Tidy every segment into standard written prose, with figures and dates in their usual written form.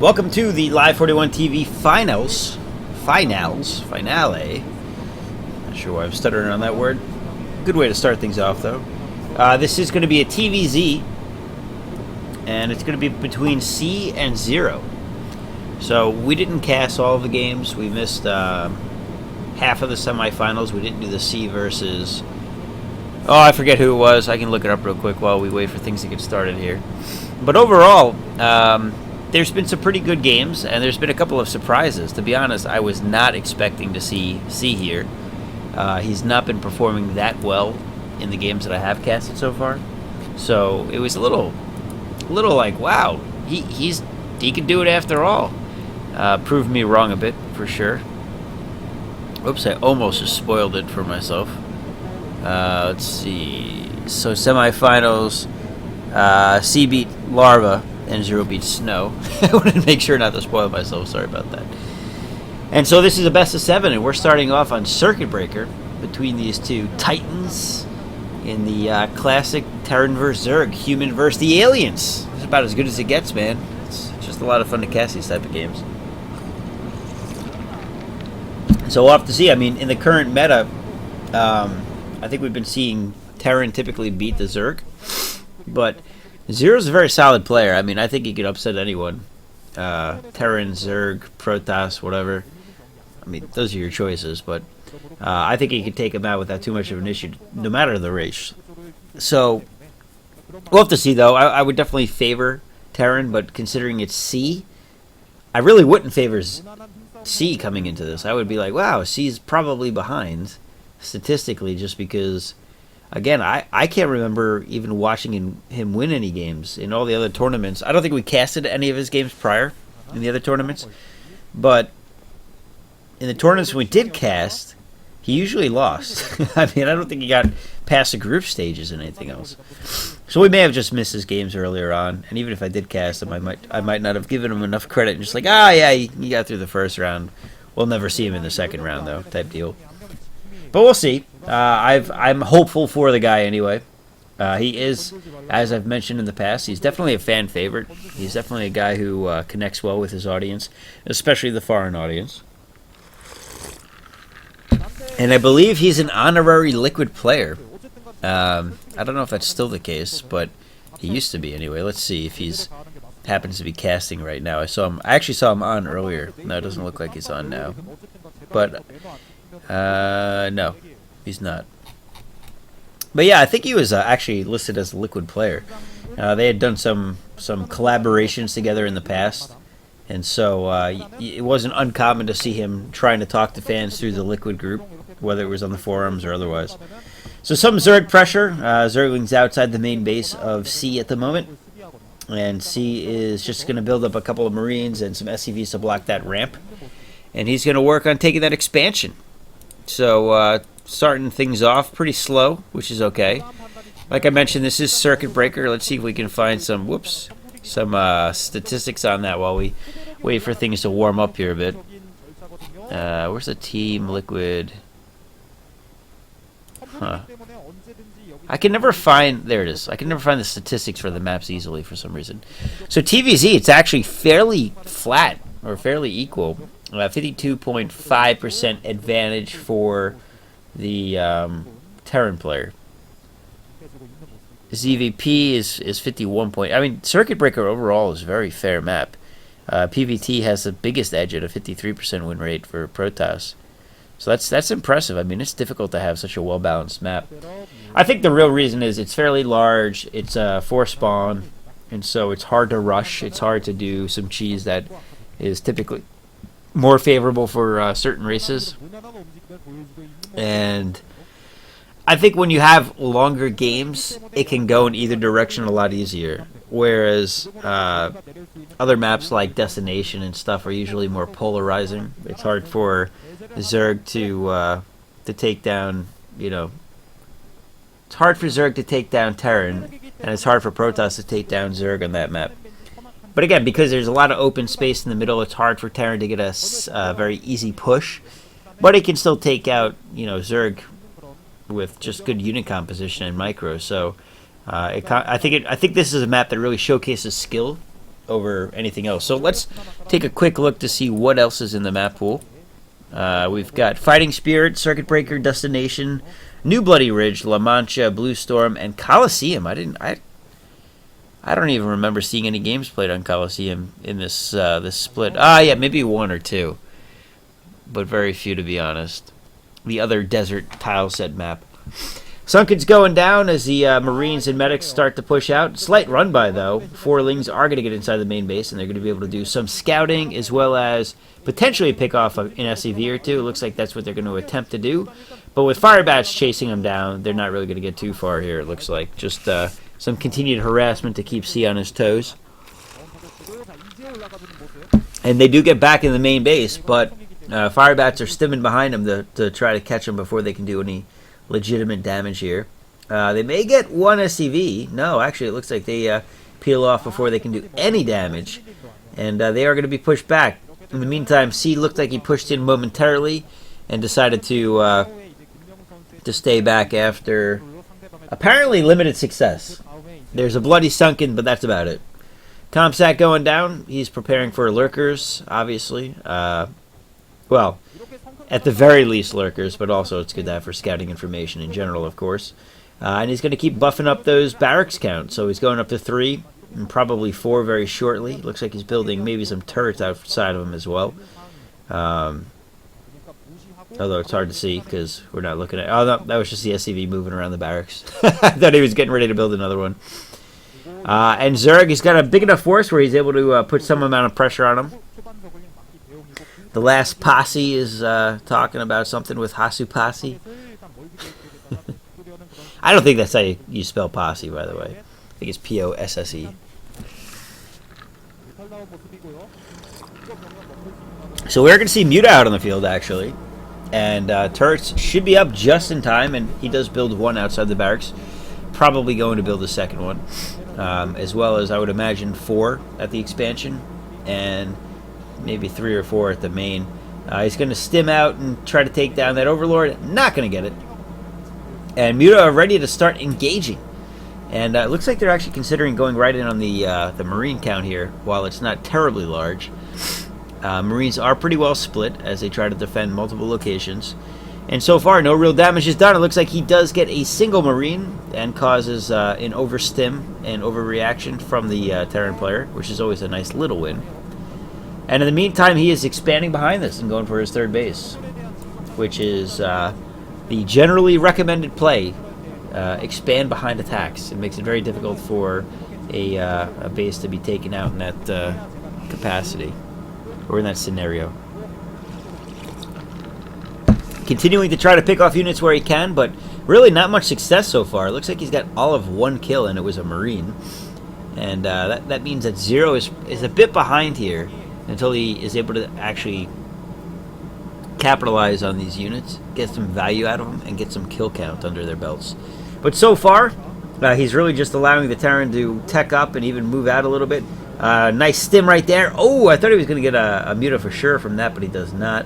Welcome to the Live 41 TV finale. Not sure why I'm stuttering on that word. Good way to start things off, though. This is going to be a TvZ, and it's going to be between C and 0. So we didn't cast all of the games. We missed half of the semifinals. We didn't do the C versus... Oh, I forget who it was. I can look it up real quick while we wait for things to get started here. But overall, there's been some pretty good games, and there's been a couple of surprises. To be honest, I was not expecting to see C here. He's not been performing that well in the games that I have casted so far. So it was a little like, wow, he can do it after all. Proved me wrong a bit, for sure. Oops, I almost just spoiled it for myself. Let's see. So semifinals, C beat Larva and 0 beat Snow. I wanted to make sure not to spoil myself. Sorry about that. And so this is a best of 7, and we're starting off on Circuit Breaker between these two titans in the classic Terran vs. Zerg, human versus the aliens. It's about as good as it gets, man. It's just a lot of fun to cast these type of games. So we'll have to see. I mean, in the current meta, I think we've been seeing Terran typically beat the Zerg, but Zero's a very solid player. I mean, I think he could upset anyone. Terran, Zerg, Protoss, whatever. I mean, those are your choices, but I think he could take him out without too much of an issue, no matter the race. So we'll have to see, though. I would definitely favor Terran, but considering it's C, I really wouldn't favor C coming into this. I would be like, wow, C's probably behind statistically, just because, again, I can't remember even watching him win any games in all the other tournaments. I don't think we casted any of his games prior in the other tournaments, but in the tournaments we did cast, he usually lost. I mean, I don't think he got past the group stages and anything else. So we may have just missed his games earlier on, and even if I did cast him, I might not have given him enough credit and just like, yeah, he got through the first round. We'll never see him in the second round, though, type deal. But we'll see. I'm hopeful for the guy anyway. He is, as I've mentioned in the past, he's definitely a fan favorite. He's definitely a guy who connects well with his audience, especially the foreign audience. And I believe he's an honorary Liquid player. I don't know if that's still the case, but he used to be anyway. Let's see if he's happens to be casting right now. I actually saw him on earlier. No, it doesn't look like he's on now. But no, he's not. But yeah, I think he was actually listed as a Liquid player. They had done some collaborations together in the past, and so it wasn't uncommon to see him trying to talk to fans through the Liquid group, whether it was on the forums or otherwise. So some Zerg pressure. Zergling's outside the main base of C at the moment, and C is just going to build up a couple of Marines and some SCVs to block that ramp, and he's going to work on taking that expansion. So starting things off pretty slow, which is okay. Like I mentioned, this is Circuit Breaker. Let's see if we can find some statistics on that while we wait for things to warm up here a bit. Where's the Team Liquid? Huh. I can never find... There it is. I can never find the statistics for the maps easily for some reason. So TvZ, it's actually fairly flat, or fairly equal. 52.5% advantage for the Terran player. ZVP is 51 point. I mean, Circuit Breaker overall is a very fair map. PVT has the biggest edge at a 53% win rate for Protoss. So that's impressive. I mean, it's difficult to have such a well-balanced map. I think the real reason is it's fairly large. It's for spawn, and so it's hard to rush. It's hard to do some cheese that is typically more favorable for certain races. And I think when you have longer games, it can go in either direction a lot easier. Whereas other maps like Destination and stuff are usually more polarizing. It's hard for Zerg to take down, it's hard for Zerg to take down Terran, and it's hard for Protoss to take down Zerg on that map. But again, because there's a lot of open space in the middle, it's hard for Terran to get a very easy push. But it can still take out, Zerg with just good unit composition and micro. So I think this is a map that really showcases skill over anything else. So let's take a quick look to see what else is in the map pool. We've got Fighting Spirit, Circuit Breaker, Destination, New Bloody Ridge, La Mancha, Blue Storm, and Coliseum. I don't even remember seeing any games played on Coliseum in this this split. Yeah, maybe one or two, but very few, to be honest. The other desert tile set map. Sunken's going down as the Marines and medics start to push out. Slight run by, though. Forlings are going to get inside the main base, and they're going to be able to do some scouting as well as potentially pick off an SCV or two. It looks like that's what they're going to attempt to do. But with Firebats chasing them down, they're not really going to get too far here, it looks like. Just some continued harassment to keep C on his toes. And they do get back in the main base, but Firebats are stimming behind them to try to catch them before they can do any legitimate damage here. They may get one SCV. No, actually, it looks like they peel off before they can do any damage. And they are going to be pushed back. In the meantime, C looked like he pushed in momentarily and decided to stay back after apparently limited success. There's a bloody Sunken, but that's about it. Comsat going down. He's preparing for lurkers, obviously. Well, at the very least lurkers, but also it's good to have for scouting information in general, of course. And he's going to keep buffing up those barracks counts. So he's going up to 3 and probably 4 very shortly. Looks like he's building maybe some turrets outside of him as well. Although it's hard to see because we're not looking at... Oh, no, that was just the SCV moving around the barracks. I thought he was getting ready to build another one. And Zerg, he's got a big enough force where he's able to put some amount of pressure on him. The last posse is talking about something with Hasu Posse. I don't think that's how you spell posse, by the way. I think it's P-O-S-S-E. So we're going to see Muta out on the field, actually. And turrets should be up just in time, and he does build one outside the barracks. Probably going to build a second one. As well as, I would imagine, 4 at the expansion. And maybe 3 or 4 at the main. He's going to stim out and try to take down that Overlord. Not going to get it. And Muta are ready to start engaging. And it looks like they're actually considering going right in on the Marine count here, while it's not terribly large. Marines are pretty well split as they try to defend multiple locations. And so far, no real damage is done. It looks like he does get a single Marine and causes an overstim and overreaction from the Terran player, which is always a nice little win. And in the meantime, he is expanding behind this and going for his third base, which is the generally recommended play. Expand behind attacks. It makes it very difficult for a base to be taken out in that capacity, or in that scenario. Continuing to try to pick off units where he can, but really not much success so far. It looks like he's got all of 1 kill, and it was a Marine. And that means that Zero is a bit behind here until he is able to actually capitalize on these units, get some value out of them, and get some kill count under their belts. But so far, he's really just allowing the Terran to tech up and even move out a little bit. Nice stim right there. Oh, I thought he was going to get a Muta for sure from that, but he does not.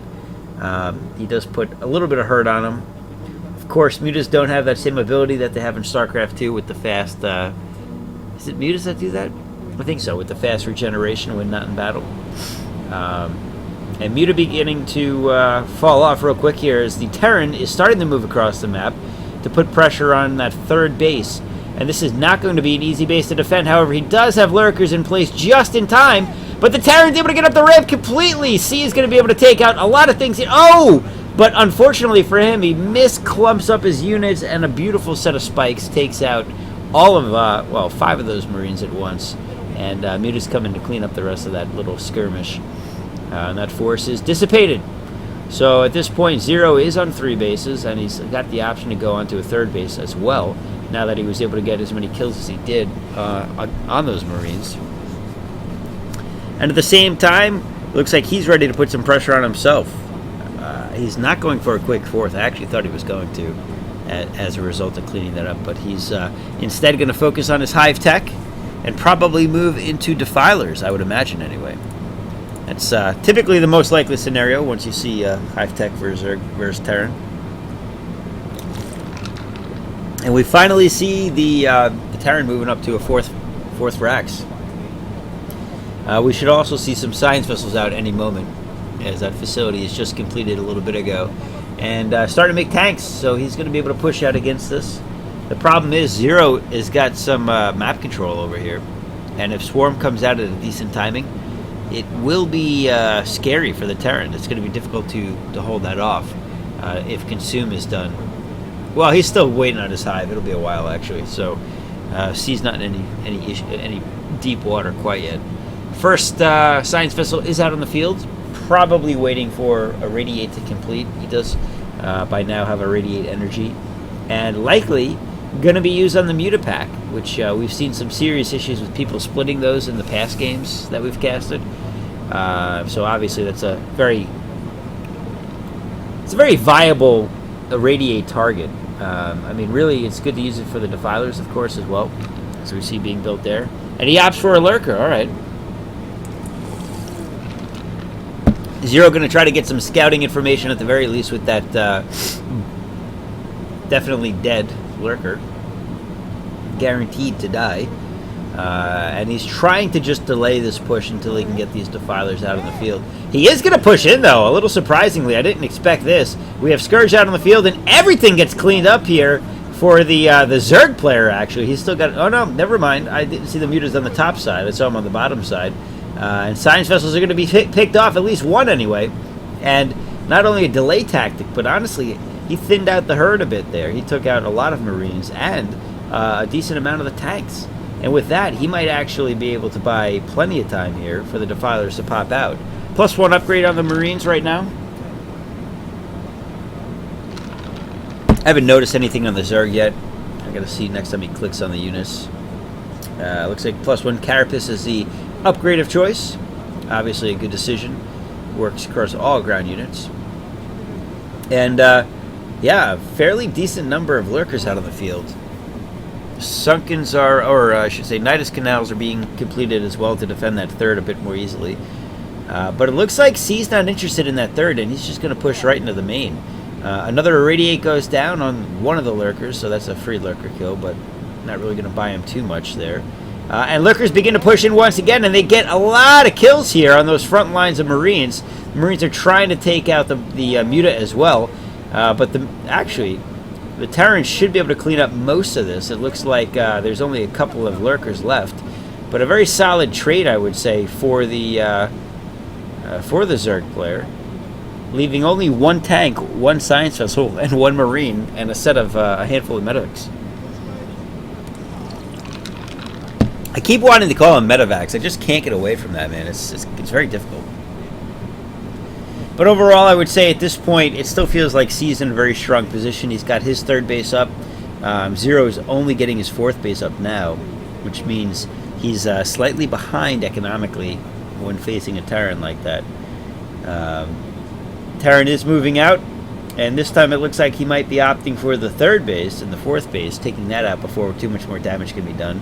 He does put a little bit of hurt on him. Of course, Mutas don't have that same ability that they have in StarCraft 2 with the fast... is it Mutas that do that? I think so, with the fast regeneration when not in battle. And Muta beginning to fall off real quick here as the Terran is starting to move across the map to put pressure on that third base. And this is not going to be an easy base to defend. However, he does have lurkers in place just in time. But the Terran's able to get up the ramp completely. C is going to be able to take out a lot of things. Oh! But unfortunately for him, he misclumps up his units, and a beautiful set of spikes takes out all of, well, 5 of those Marines at once. And Muta's coming to clean up the rest of that little skirmish. And that force is dissipated. So at this point, Zero is on 3 bases, and he's got the option to go onto a 3rd base as well, now that he was able to get as many kills as he did on those Marines. And at the same time, looks like he's ready to put some pressure on himself. He's not going for a quick 4th. I actually thought he was going to, as a result of cleaning that up. But he's instead going to focus on his Hive Tech and probably move into Defilers, I would imagine anyway. That's typically the most likely scenario once you see Hive Tech versus Terran. And we finally see the Terran moving up to a fourth Rax. We should also see some science vessels out any moment, as that facility is just completed a little bit ago. And starting to make tanks, so he's going to be able to push out against this. The problem is Zero has got some map control over here. And if Swarm comes out at a decent timing, it will be scary for the Terran. It's going to be difficult to hold that off if Consume is done. Well, he's still waiting on his hive. It'll be a while, actually. So C's not in any deep water quite yet. First science vessel is out on the field, probably waiting for a radiate to complete. He does by now have a radiate energy, and likely going to be used on the Mutapack, which we've seen some serious issues with people splitting those in the past games that we've casted. So obviously that's a very viable radiate target. I mean, really, it's good to use it for the Defilers, of course, as well, as we see being built there. And he opts for a Lurker. All right. Zero going to try to get some scouting information at the very least with that definitely dead Lurker. Guaranteed to die. And he's trying to just delay this push until he can get these Defilers out on the field. He is going to push in, though, a little surprisingly. I didn't expect this. We have Scourge out on the field, and everything gets cleaned up here for the Zerg player, actually. He's still got... Oh, no, never mind. I didn't see the Mutas on the top side. I saw him on the bottom side. And Science Vessels are going to be picked off, at least one anyway. And not only a delay tactic, but honestly, he thinned out the herd a bit there. He took out a lot of Marines and a decent amount of the tanks. And with that, he might actually be able to buy plenty of time here for the Defilers to pop out. +1 upgrade on the Marines right now. I haven't noticed anything on the Zerg yet. I gotta see next time he clicks on the units. Looks like +1 Carapace is the upgrade of choice. Obviously a good decision. Works across all ground units. And yeah, a fairly decent number of Lurkers out on the field. Sunkens are, or I should say Nidus Canals are being completed as well to defend that third a bit more easily. But it looks like C's not interested in that third, and he's just going to push right into the main. Another Irradiate goes down on one of the Lurkers, so that's a free Lurker kill, but not really going to buy him too much there. And Lurkers begin to push in once again, and they get a lot of kills here on those front lines of Marines. The Marines are trying to take out the Muta as well, but actually, the Terrans should be able to clean up most of this. It looks like there's only a couple of Lurkers left, but a very solid trade, I would say, for the Zerg player, leaving only one tank, one science vessel, and one Marine, and a set of a handful of medics. I keep wanting to call him medevacs. I just can't get away from that, man. It's very difficult. But overall, I would say at this point, it still feels like C's in a very strong position. He's got his third base up. Zero is only getting his fourth base up now, which means he's slightly behind economically when facing a Terran like that. Terran is moving out, and this time it looks like he might be opting for the third base and the fourth base, taking that out before too much more damage can be done.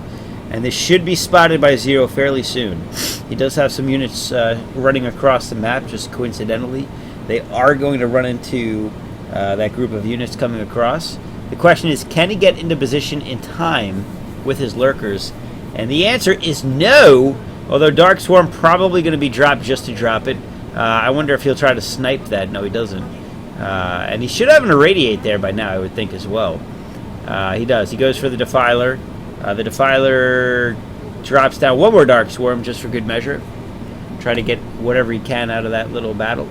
And this should be spotted by Zero fairly soon. He does have some units running across the map, just coincidentally. They are going to run into that group of units coming across. The question is, can he get into position in time with his Lurkers? And the answer is no, although Dark Swarm probably going to be dropped just to drop it. I wonder if he'll try to snipe that. No, he doesn't. And he should have an Irradiate there by now, I would think, as well. He does. He goes for the Defiler. The Defiler drops down one more Dark Swarm just for good measure. Try to get whatever he can out of that little battle.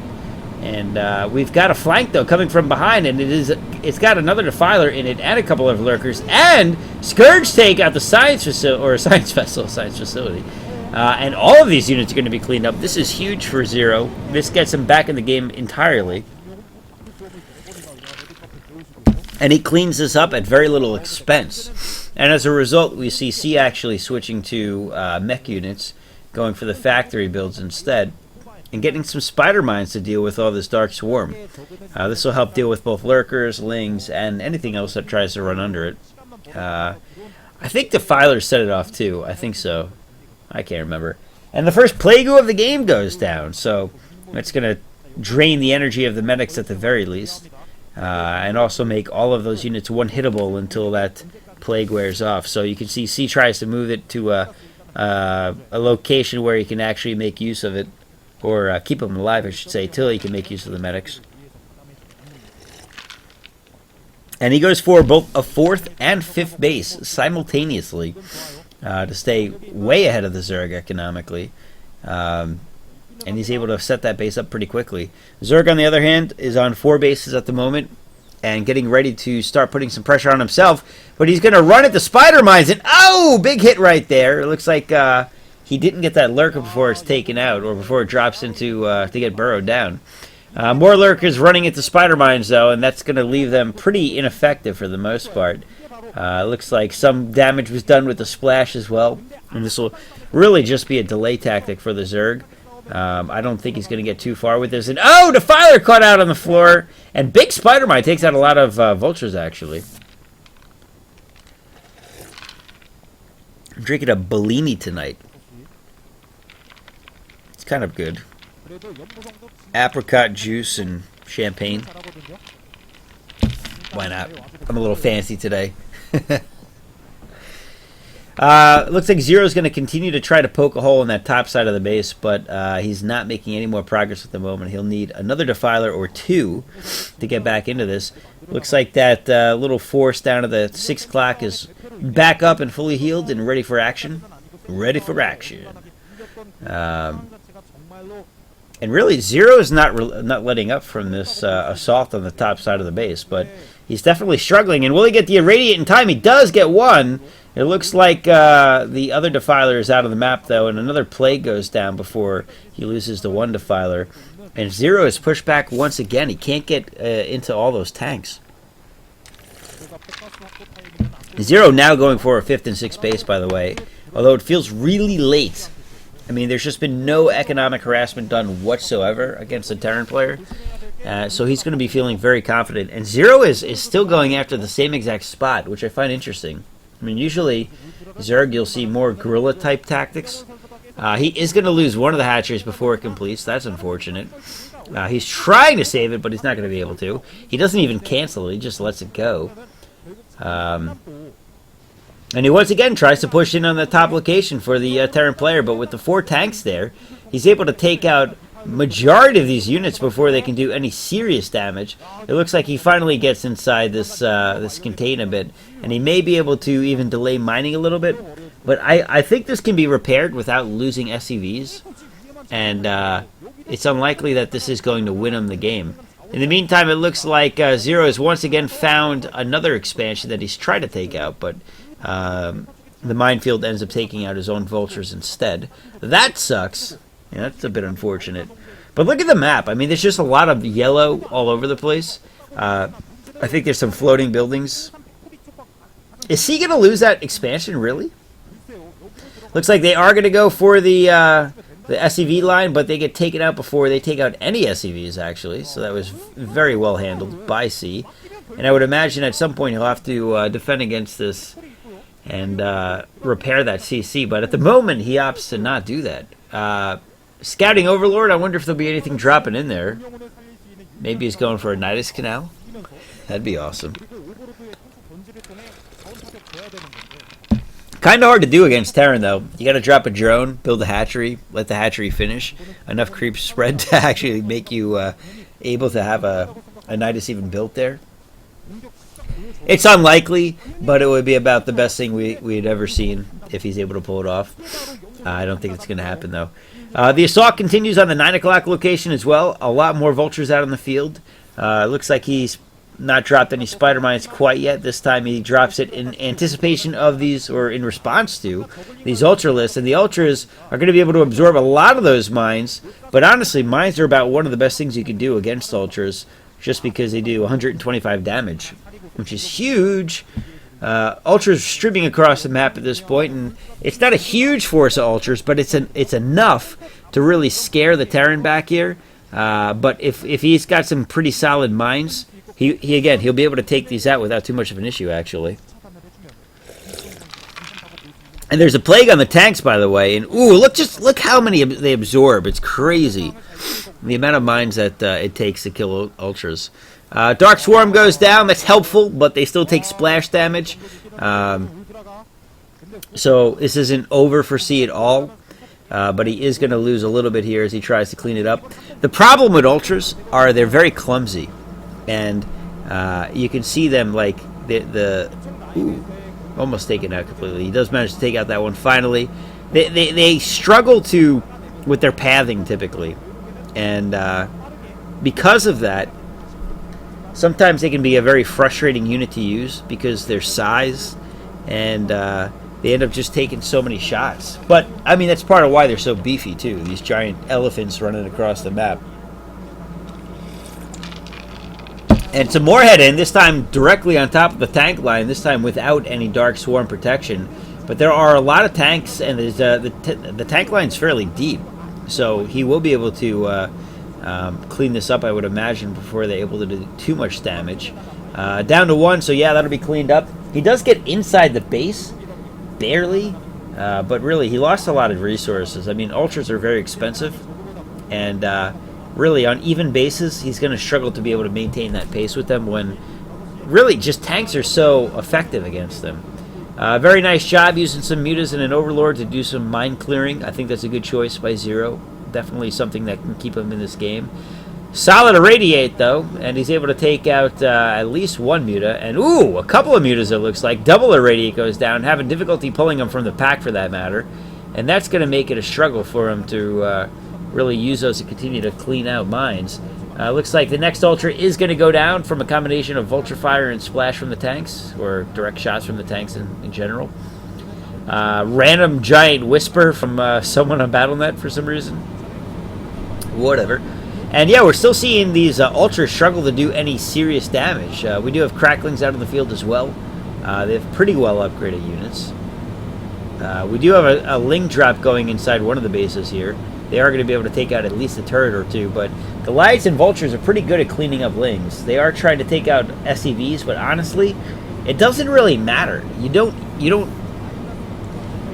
And we've got a flank, though, coming from behind, and it's got another Defiler in it and a couple of Lurkers. And Scourge take out the science facility. And all of these units are going to be cleaned up. This is huge for Zero. This gets him back in the game entirely. And he cleans this up at very little expense. And as a result, we see C actually switching to mech units, going for the factory builds instead, and getting some spider mines to deal with all this Dark Swarm. This will help deal with both Lurkers, Lings, and anything else that tries to run under it. I think Defiler set it off too. I think so. I can't remember. And the first Plague of the game goes down, so that's going to drain the energy of the medics at the very least. And also make all of those units one-hittable until that Plague wears off. So you can see C tries to move it to a location where he can actually make use of it, or keep them alive, I should say, till he can make use of the medics. And he goes for both a 4th and 5th base simultaneously to stay way ahead of the Zerg economically. And he's able to set that base up pretty quickly. Zerg, on the other hand, is on 4 bases at the moment and getting ready to start putting some pressure on himself. But he's going to run at the spider mines, and oh, big hit right there. It looks like he didn't get that lurker before it's taken out, or before it drops into to get burrowed down. More lurkers running into spider mines, though, and that's going to leave them pretty ineffective for the most part. Looks like some damage was done with the splash as well, and this will really just be a delay tactic for the Zerg. I don't think he's going to get too far with this. And oh, Defiler caught out on the floor, and big spider mine takes out a lot of vultures, actually. I'm drinking a Bellini tonight. It's kind of good. Apricot juice and champagne. Why not? I'm a little fancy today. Looks like Zero's going to continue to try to poke a hole in that top side of the base, but he's not making any more progress at the moment. He'll need another Defiler or 2 to get back into this. Looks like that little force down to the 6 o'clock is back up and fully healed and ready for action. Ready for action. And really, Zero is not letting up from this assault on the top side of the base, but he's definitely struggling. And will he get the Irradiate in time? He does get one. It looks like the other Defiler is out of the map, though, and another Plague goes down before he loses the one Defiler. And Zero is pushed back once again. He can't get into all those tanks. Zero now going for a 5th and 6th base, by the way, although it feels really late. I mean, there's just been no economic harassment done whatsoever against a Terran player. So he's going to be feeling very confident. And Zero is still going after the same exact spot, which I find interesting. I mean, usually, Zerg, you'll see more guerrilla-type tactics. He is going to lose one of the hatcheries before it completes. That's unfortunate. He's trying to save it, but he's not going to be able to. He doesn't even cancel it. He just lets it go. And he once again tries to push in on the top location for the Terran player, but with the 4 tanks there, he's able to take out majority of these units before they can do any serious damage. It looks like he finally gets inside this this container bit, and he may be able to even delay mining a little bit. But I think this can be repaired without losing SCVs, and it's unlikely that this is going to win him the game. In the meantime, it looks like Zero has once again found another expansion that he's tried to take out, but the minefield ends up taking out his own vultures instead. That sucks. Yeah, that's a bit unfortunate. But look at the map. I mean, there's just a lot of yellow all over the place. I think there's some floating buildings. Is he going to lose that expansion, really? Looks like they are going to go for the SCV line, but they get taken out before they take out any SCVs, actually. So that was very well handled by C. And I would imagine at some point he'll have to defend against this and repair that CC. But at the moment, he opts to not do that. Scouting Overlord, I wonder if there'll be anything dropping in there. Maybe he's going for a Nidus Canal. That'd be awesome. Kind of hard to do against Terran, though. You got to drop a drone, build a hatchery, let the hatchery finish. Enough creeps spread to actually make you able to have a Nidus even built there. It's unlikely, but it would be about the best thing we'd ever seen if he's able to pull it off. I don't think it's going to happen, though. The assault continues on the 9 o'clock location as well. A lot more vultures out on the field. Looks like he's not dropped any spider mines quite yet. This time he drops it in anticipation of these, or in response to, these ultralists. And the ultras are going to be able to absorb a lot of those mines. But honestly, mines are about one of the best things you can do against ultras, just because they do 125 damage, which is huge. Ultras are streaming across the map at this point, and it's not a huge force of ultras, but it's enough to really scare the Terran back here. But if he's got some pretty solid mines, he'll be able to take these out without too much of an issue, actually. And there's a plague on the tanks, by the way, and ooh, look how many they absorb. It's crazy, the amount of mines that it takes to kill ultras. Dark Swarm goes down. That's helpful, but they still take splash damage. So this isn't over for C at all, but he is going to lose a little bit here as he tries to clean it up. The problem with ultras are they're very clumsy, and you can see them like ooh, almost taken out completely. He does manage to take out that one finally. They struggle with their pathing typically, and because of that, sometimes they can be a very frustrating unit to use because their size, and they end up just taking so many shots. But I mean, that's part of why they're so beefy too. These giant elephants running across the map. And some more head in, this time directly on top of the tank line, this time without any Dark Swarm protection. But there are a lot of tanks, and there's, the tank line's fairly deep. So he will be able to clean this up, I would imagine, before they're able to do too much damage. Down to 1, so yeah, that'll be cleaned up. He does get inside the base, barely, but really, he lost a lot of resources. I mean, ultras are very expensive, and really, on even bases, he's going to struggle to be able to maintain that pace with them when really just tanks are so effective against them. Very nice job using some mutas and an overlord to do some mine clearing. I think that's a good choice by Zero. Definitely something that can keep him in this game. Solid irradiate though, and he's able to take out at least one muta, and ooh, a couple of mutas it looks like. Double irradiate goes down, having difficulty pulling him from the pack for that matter, and that's going to make it a struggle for him to really use those to continue to clean out mines. Looks like the next ultra is going to go down from a combination of vulture fire and splash from the tanks, or direct shots from the tanks in general. Random giant whisper from someone on BattleNet for some reason. Whatever. And yeah, we're still seeing these ultras struggle to do any serious damage. We do have cracklings out in the field as well. They have pretty well upgraded units. We do have a ling drop going inside one of the bases here. They are going to be able to take out at least a turret or two, but Goliaths and Vultures are pretty good at cleaning up lings. They are trying to take out SCVs, but honestly, it doesn't really matter. You don't.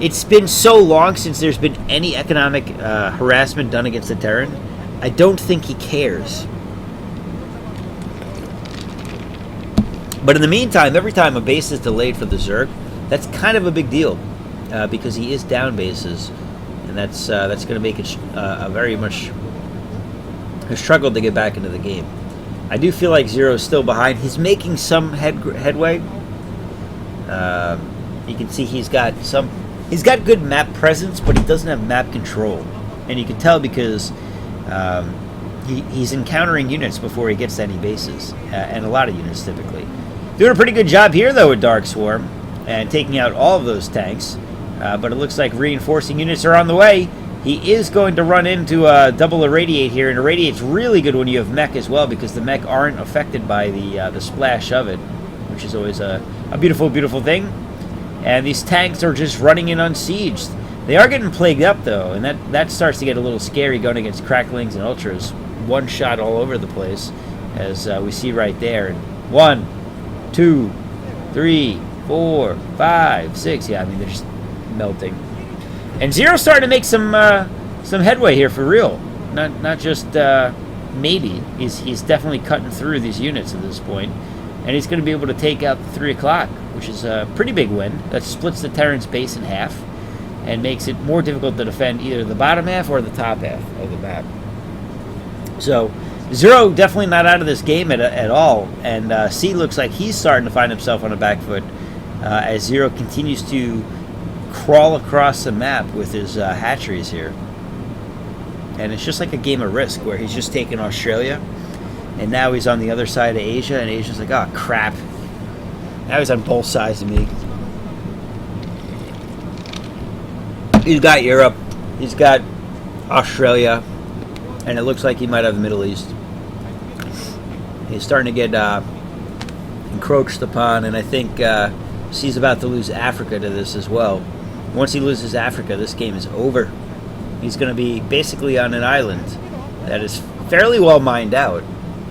It's been so long since there's been any economic harassment done against the Terran. I don't think he cares. But in the meantime, every time a base is delayed for the Zerg, that's kind of a big deal because he is down bases. And that's going to make it a very much a struggle to get back into the game. I do feel like Zero's still behind. He's making some headway. You can see he's got good map presence, but he doesn't have map control, and you can tell because he's encountering units before he gets to any bases, and a lot of units typically. Doing a pretty good job here though with Dark Swarm and taking out all of those tanks. But it looks like reinforcing units are on the way. He is going to run into a double irradiate here, and irradiate's really good when you have mech as well because the mech aren't affected by the splash of it, which is always a beautiful, beautiful thing. And these tanks are just running in unsieged. They are getting plagued up though, and that starts to get a little scary going against cracklings and ultras. One shot all over the place, as we see right there. 1, 2, 3, 4, 5, 6. Yeah, I mean they're just melting. And Zero's starting to make some headway here for real. Not just maybe. He's definitely cutting through these units at this point, and he's going to be able to take out the 3 o'clock, which is a pretty big win. That splits the Terran's base in half and makes it more difficult to defend either the bottom half or the top half of the map. So Zero definitely not out of this game at all, and C looks like he's starting to find himself on a back foot as Zero continues to crawl across the map with his hatcheries here. And it's just like a game of Risk where he's just taken Australia and now he's on the other side of Asia, and Asia's like, oh crap, now he's on both sides of me. He's got Europe, he's got Australia, and it looks like he might have the Middle East. He's starting to get encroached upon, and I think he's about to lose Africa to this as well. Once he loses Africa, this game is over. He's going to be basically on an island that is fairly well mined out.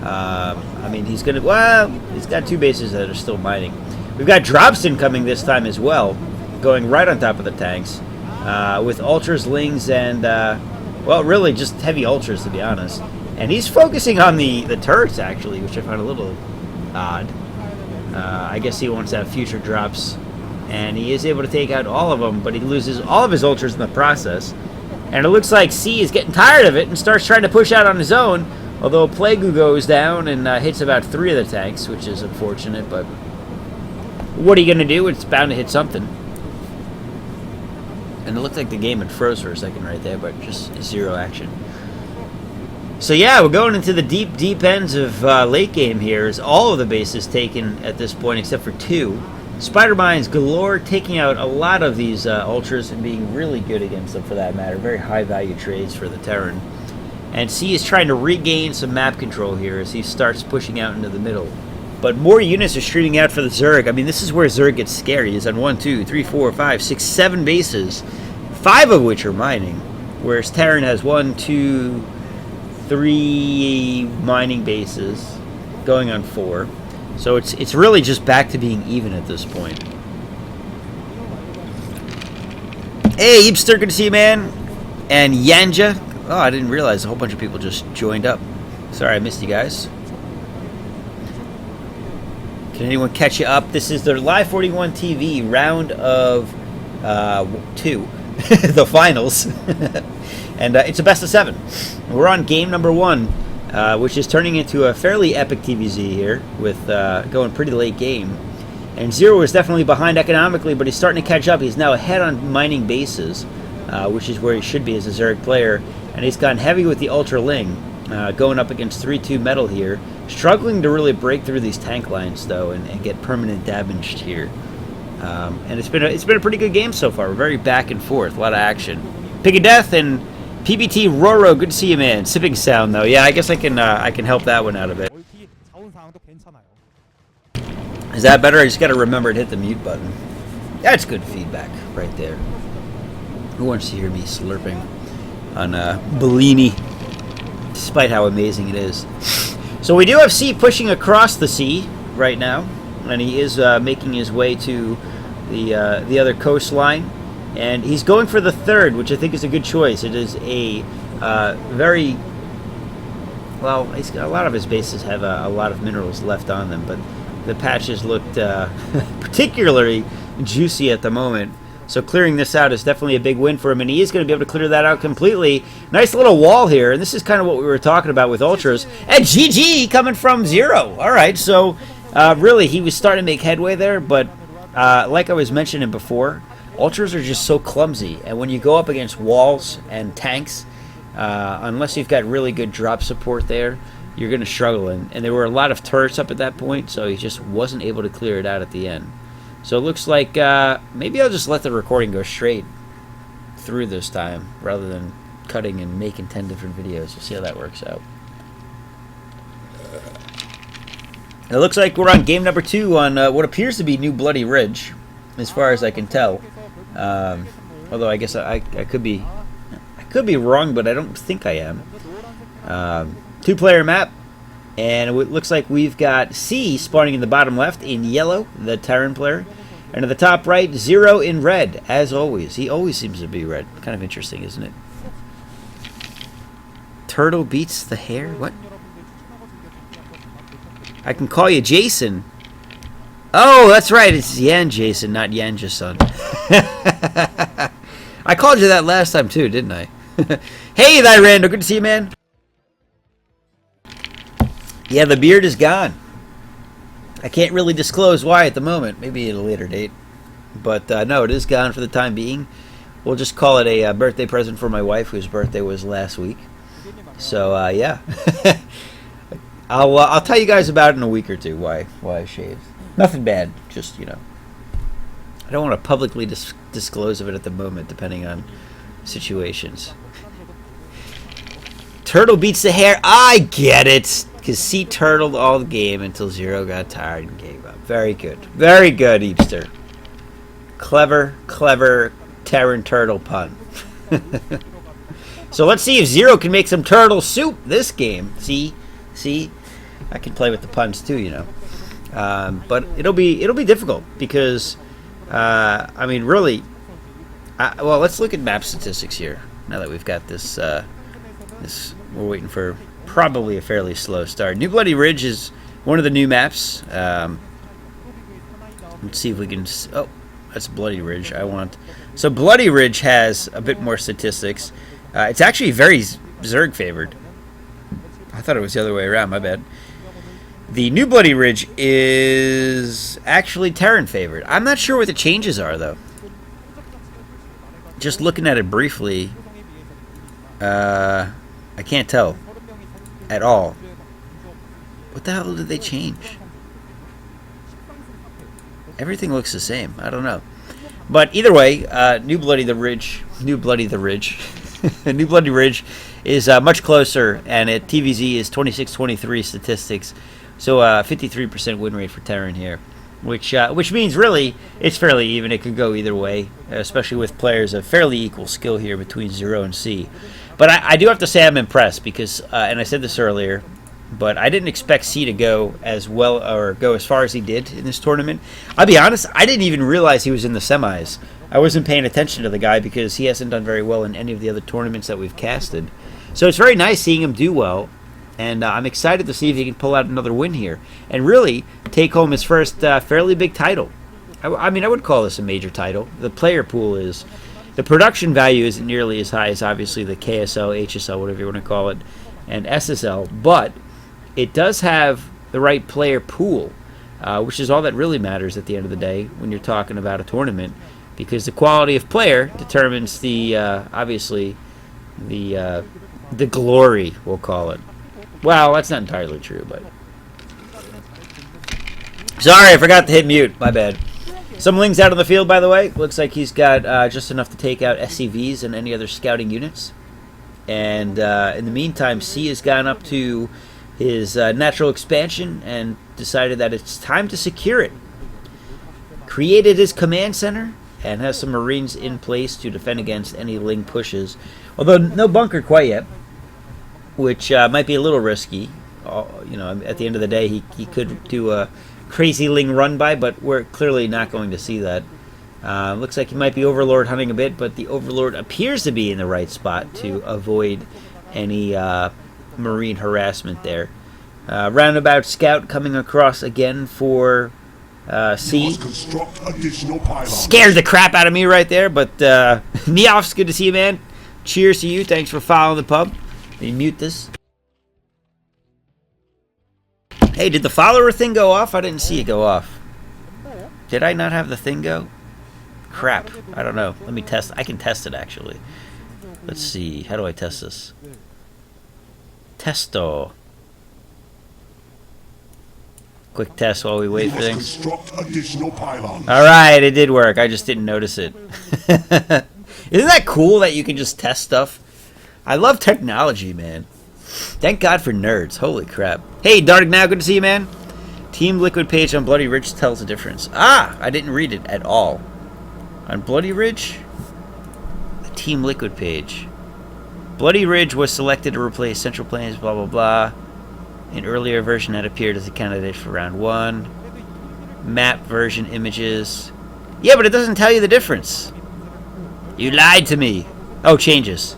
I mean, he's got 2 bases that are still mining. We've got Dropson coming this time as well, going right on top of the tanks, with ultras, lings, and, well, really just heavy ultras, to be honest. And he's focusing on the turrets, actually, which I find a little odd. I guess he wants to have future drops and he is able to take out all of them, but he loses all of his ultras in the process. And it looks like C is getting tired of it and starts trying to push out on his own, although Plague goes down and hits about 3 of the tanks, which is unfortunate, but what are you going to do? It's bound to hit something. And it looked like the game had froze for a second right there, but just 0 action. So yeah, we're going into the deep ends of late game here. As all of the bases taken at this point except for 2. Spider Mines galore, taking out a lot of these ultras and being really good against them for that matter. Very high value trades for the Terran. And C is trying to regain some map control here as he starts pushing out into the middle. But more units are shooting out for the Zerg. I mean, this is where Zerg gets scary. He's on 1, 2, 3, 4, 5, 6, 7 bases, 5 of which are mining. Whereas Terran has 1, 2, 3 mining bases, going on 4. So it's really just back to being even at this point. Hey, Eepster, good to see you, man. And Yanja. Oh, I didn't realize a whole bunch of people just joined up. Sorry, I missed you guys. Can anyone catch you up? This is the Live 41 TV round of 2, the finals. And it's a best of 7. We're on game number 1. Which is turning into a fairly epic TvZ here, with going pretty late game. And Zero is definitely behind economically, but he's starting to catch up. He's now ahead on mining bases, which is where he should be as a Zerg player. And he's gone heavy with the Ultra Ling, going up against 3-2 metal here. Struggling to really break through these tank lines, though, and get permanent damaged here. And it's been a pretty good game so far. We're very back and forth, a lot of action. Pig of Death and PBT Roro, good to see you, man. Sipping sound, though. Yeah, I guess I can help that one out of it. Is that better? I just got to remember to hit the mute button. That's good feedback right there. Who wants to hear me slurping on Bellini, despite how amazing it is? So we do have C pushing across the sea right now, and he is making his way to the other coastline. And he's going for the 3rd, which I think is a good choice. It is a very... Well, a lot of his bases have a lot of minerals left on them, but the patches looked particularly juicy at the moment. So clearing this out is definitely a big win for him, and he is going to be able to clear that out completely. Nice little wall here, and this is kind of what we were talking about with Ultras. And GG coming from 0. All right, so really he was starting to make headway there, but like I was mentioning before, Ultras are just so clumsy, and when you go up against walls and tanks, unless you've got really good drop support there, you're going to struggle. And there were a lot of turrets up at that point, so he just wasn't able to clear it out at the end. So it looks like maybe I'll just let the recording go straight through this time, rather than cutting and making 10 different videos. We'll see how that works out. It looks like we're on game number 2 on what appears to be New Bloody Ridge, as far as I can tell. Although I guess I could be wrong, but I don't think I am. 2-player map, and it looks like we've got C spawning in the bottom left in yellow, the Terran player, and at the top right, 0 in red, as always. He always seems to be red. Kind of interesting, isn't it? Turtle beats the hare? What? I can call you Jason. Oh, that's right. It's Yan Jason, not Yanja-son. I called you that last time, too, didn't I? Hey, thy Rando. Good to see you, man. Yeah, the beard is gone. I can't really disclose why at the moment. Maybe at a later date. But, no, it is gone for the time being. We'll just call it a birthday present for my wife, whose birthday was last week. So, yeah. I'll tell you guys about it in a week or two, why I shaved. Nothing bad, just, you know. I don't want to publicly disclose of it at the moment, depending on situations. Turtle beats the hare. I get it. Because C turtled all the game until 0 got tired and gave up. Very good. Very good, Eepster. Clever, clever Terran turtle pun. So let's see if 0 can make some turtle soup this game. See? I can play with the puns too, you know. But it'll be difficult because, I mean, really. Well, let's look at map statistics here. Now that we've got this, we're waiting for probably a fairly slow start. New Bloody Ridge is one of the new maps. Let's see if we can. Oh, That's Bloody Ridge. I want. So Bloody Ridge has a bit more statistics. It's actually very Zerg favored. I thought it was the other way around. My bad. The new Bloody Ridge is actually Terran favored. I'm not sure what the changes are, though. Just looking at it briefly, I can't tell at all. What the hell did they change? Everything looks the same. I don't know. But either way, New Bloody Ridge New Bloody Ridge is much closer, and at TvZ is 26-23 statistics. So 53% win rate for Terran here, which means really it's fairly even. It could go either way, especially with players of fairly equal skill here between 0 and C. But I do have to say I'm impressed because, and I said this earlier, but I didn't expect C to go as well or go as far as he did in this tournament. I'll be honest, I didn't even realize he was in the semis. I wasn't paying attention to the guy because he hasn't done very well in any of the other tournaments that we've casted. So it's very nice seeing him do well, and I'm excited to see if he can pull out another win here and really take home his first fairly big title. I mean, I would call this a major title. The player pool is... The production value isn't nearly as high as obviously the KSL, HSL, whatever you want to call it, and SSL, but it does have the right player pool, which is all that really matters at the end of the day when you're talking about a tournament, because the quality of player determines the obviously the glory, we'll call it. Well, that's not entirely true, but sorry, I forgot to hit mute. My bad. Some Ling's out on the field, by the way. Looks like he's got just enough to take out SCVs and any other scouting units. And in the meantime, C has gone up to his natural expansion and decided that it's time to secure it. Created his command center and has some Marines in place to defend against any Ling pushes. Although no bunker quite yet, which might be a little risky. You know, at the end of the day, he could do a crazy Ling run by, but we're clearly not going to see that. Looks like he might be Overlord hunting a bit, but the Overlord appears to be in the right spot to avoid any Marine harassment there. Roundabout Scout coming across again for C. Scared the crap out of me right there, but Neof's good to see you, man. Cheers to you. Thanks for following the pub. Let me mute this. Hey, did the follower thing go off? I didn't see it go off. Did I not have the thing go? Crap. I don't know. Let me test. I can test it, actually. Let's see. How do I test this? Testo. Quick test while we wait for things. Alright, it did work. I just didn't notice it. Isn't that cool that you can just test stuff? I love technology, man. Thank God for nerds. Holy crap. Hey, Dark Now, good to see you, man. Team Liquid page on Bloody Ridge tells the difference. Ah, I didn't read it at all. On Bloody Ridge? The Team Liquid page. Bloody Ridge was selected to replace Central Plains, blah, blah, blah. An earlier version had appeared as a candidate for round 1. Map version images. Yeah, but it doesn't tell you the difference. You lied to me. Oh, changes.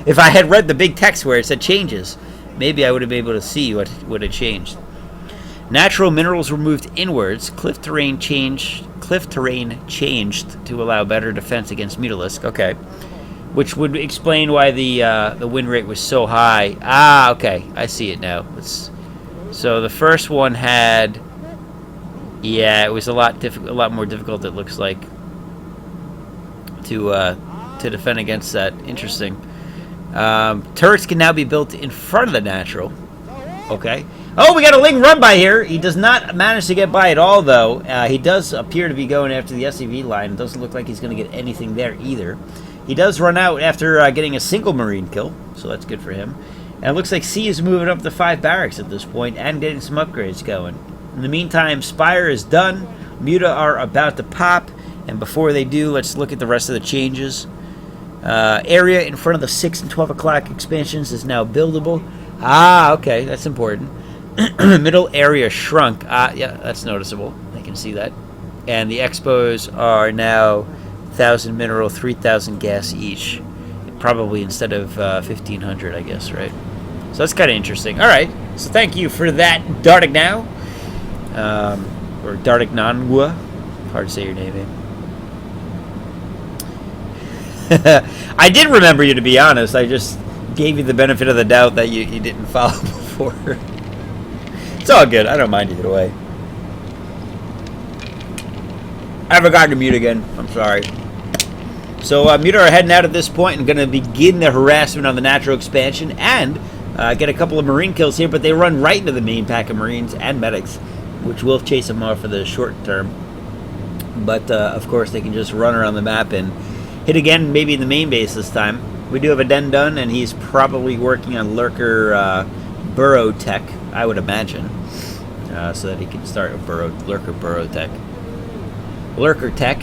If I had read the big text where it said changes, maybe I would have been able to see what had changed. Natural minerals were moved inwards. Cliff terrain changed to allow better defense against Mutalisk. Okay. Which would explain why the win rate was so high. Ah, okay. I see it now. So the first one had... Yeah, it was a lot more difficult, it looks like, to defend against that. Interesting. Turrets can now be built in front of the natural. Okay. Oh, we got a Ling run by here. He does not manage to get by at all, though. He does appear to be going after the SCV line. It doesn't look like he's going to get anything there either. He does run out after getting a single Marine kill, so that's good for him. And it looks like C is moving up to 5 barracks at this point and getting some upgrades going. In the meantime, Spire is done. Muta are about to pop. And before they do, let's look at the rest of the changes. Area in front of the 6 and 12 o'clock expansions is now buildable. Ah, okay, that's important. Middle area shrunk. Yeah, that's noticeable. I can see that. And the expos are now 1,000 mineral, 3,000 gas each. Probably instead of 1,500, I guess, right? So that's kind of interesting. All right, so thank you for that, Dardic Now. Or Dardic Nanwa. Hard to say your name, eh? I did remember you, to be honest. I just gave you the benefit of the doubt that you didn't follow before. It's all good. I don't mind either way. I forgot to mute again. I'm sorry. So Muta are heading out at this point and going to begin the harassment on the natural expansion and get a couple of Marine kills here, but they run right into the main pack of Marines and medics, which will chase them off for the short term. But, of course, they can just run around the map and hit again, maybe in the main base this time. We do have a Den done, and he's probably working on Lurker burrow tech, I would imagine, so that he can start a Lurker burrow tech. Lurker tech,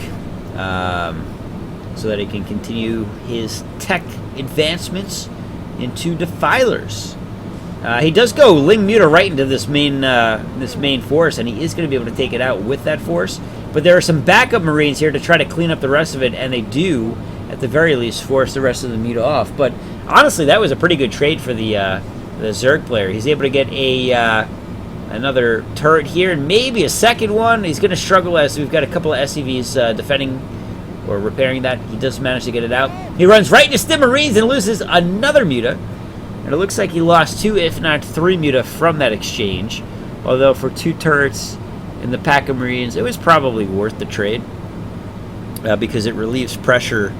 so that he can continue his tech advancements into Defilers. He does go Ling Muta right into this main force, and he is going to be able to take it out with that force. But there are some backup Marines here to try to clean up the rest of it, and they do, at the very least, force the rest of the Muta off. But honestly, that was a pretty good trade for the Zerg player. He's able to get another turret here, and maybe a second one. He's going to struggle as we've got a couple of SCVs defending or repairing that. He does manage to get it out. He runs right into Stim Marines and loses another Muta. And it looks like he lost 2, if not 3 Muta from that exchange. Although for 2 turrets in the pack of Marines, it was probably worth the trade. Because it relieves pressure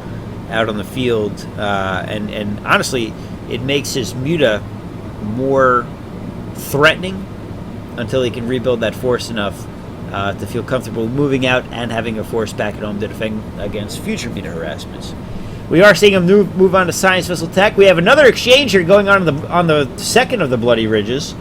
out on the field. And honestly, it makes his Muta more threatening until he can rebuild that force enough to feel comfortable moving out and having a force back at home to defend against future Muta harassments. We are seeing him move on to Science Vessel Tech. We have another exchange here going on the second of the Bloody Ridges.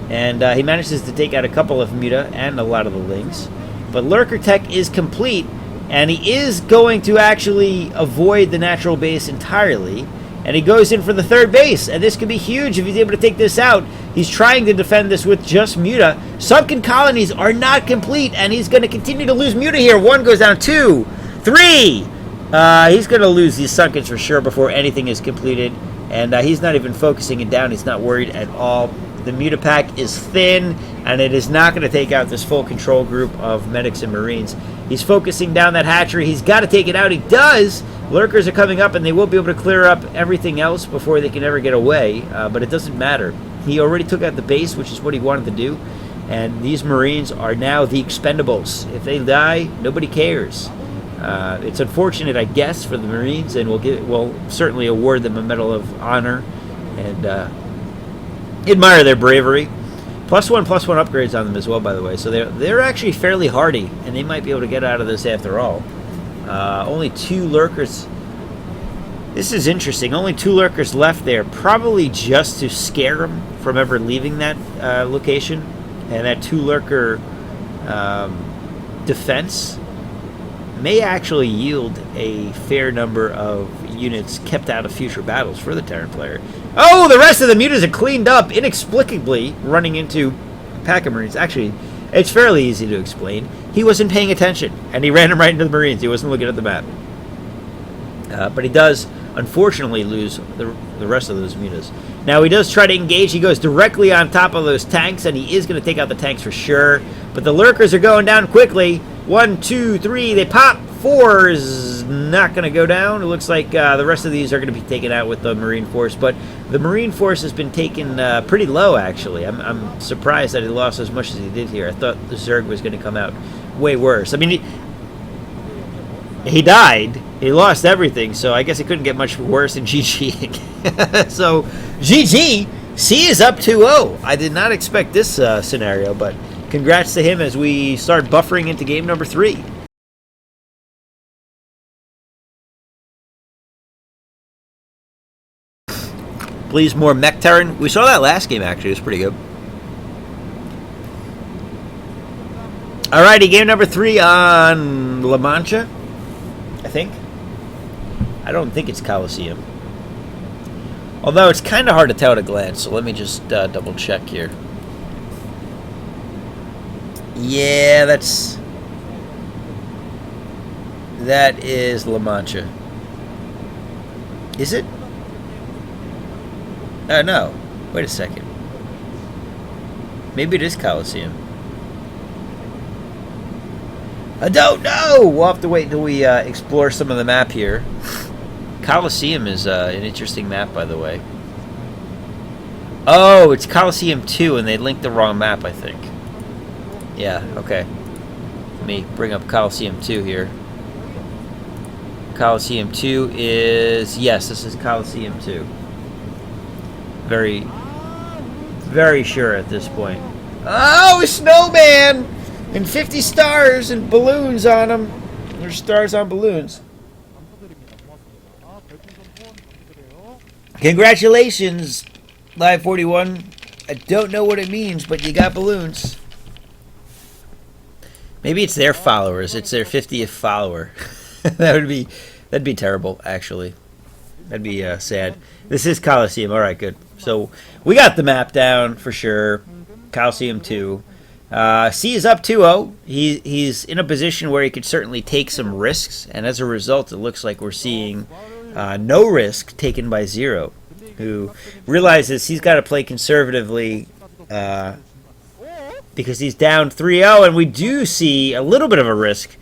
And he manages to take out a couple of Muta and a lot of the Lings. But Lurker Tech is complete, and he is going to actually avoid the natural base entirely. And he goes in for the third base, and this could be huge if he's able to take this out. He's trying to defend this with just Muta. Sunken colonies are not complete, and he's going to continue to lose Muta here. 1 goes down, 2, 3. He's going to lose these Sunkens for sure before anything is completed. And he's not even focusing it down. He's not worried at all. The Muta pack is thin, and it is not going to take out this full control group of medics and Marines. He's focusing down that hatchery. He's got to take it out. He does. Lurkers are coming up, and they will be able to clear up everything else before they can ever get away. But it doesn't matter. He already took out the base, which is what he wanted to do. And these Marines are now the expendables. If they die, nobody cares. It's unfortunate, I guess, for the Marines, and we'll certainly award them a Medal of Honor and admire their bravery. +1/+1 upgrades on them as well, by the way. So they're actually fairly hardy, and they might be able to get out of this after all. Only 2 Lurkers. This is interesting. Only 2 Lurkers left there, probably just to scare them from ever leaving that location. And that 2 Lurker defense may actually yield a fair number of units kept out of future battles for the Terran player. Oh, the rest of the Mutas are cleaned up, inexplicably running into pack of Marines. Actually, it's fairly easy to explain. He wasn't paying attention, and he ran him right into the Marines. He wasn't looking at the map. But he does, unfortunately, lose the rest of those Mutas. Now, he does try to engage. He goes directly on top of those tanks, and he is going to take out the tanks for sure. But the Lurkers are going down quickly. 1, 2, 3, they pop. 4 is not going to go down. It looks like the rest of these are going to be taken out with the Marine Force. But the Marine Force has been taken pretty low, actually. I'm surprised that he lost as much as he did here. I thought the Zerg was going to come out way worse. I mean, he died. He lost everything, so I guess it couldn't get much worse than GGing. So, GG. C is up 2-0. I did not expect this scenario, but congrats to him as we start buffering into game number 3. Please, more Mech Terran. We saw that last game, actually. It was pretty good. Alrighty, game number 3 on La Mancha, I think. I don't think it's Coliseum. Although it's kind of hard to tell at a glance, so let me just double check here. Yeah, that is La Mancha. Is it? No. Wait a second. Maybe it is Coliseum. I don't know! We'll have to wait until we explore some of the map here. Coliseum is an interesting map, by the way. Oh, it's Coliseum 2, and they linked the wrong map, I think. Yeah, okay. Let me bring up Coliseum 2 here. Coliseum 2 is... Yes, this is Coliseum 2. Very, very sure at this point. Oh, a snowman! And 50 stars and balloons on them. There's stars on balloons. Congratulations, Live 41. I don't know what it means, but you got balloons. Maybe it's their followers. It's their 50th follower. That'd be terrible, actually. That'd be sad. This is Coliseum. All right, good. So we got the map down for sure. Coliseum 2. C is up 2-0. He's in a position where he could certainly take some risks, and as a result, it looks like we're seeing no risk taken by Zero, who realizes he's got to play conservatively because he's down 3-0, and we do see a little bit of a risk.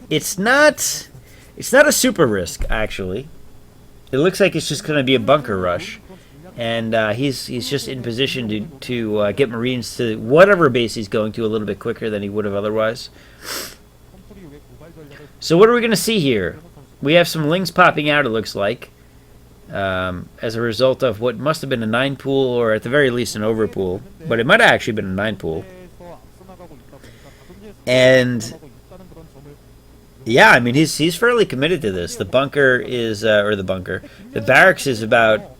It's not a super risk, actually. It looks like it's just going to be a bunker rush. And he's just in position to get Marines to whatever base he's going to a little bit quicker than he would have otherwise. So what are we going to see here? We have some Lings popping out, it looks like, as a result of what must have been a 9 pool, or at the very least an over pool. But it might have actually been a 9 pool. And yeah, I mean, he's fairly committed to this. The bunker is, the barracks is about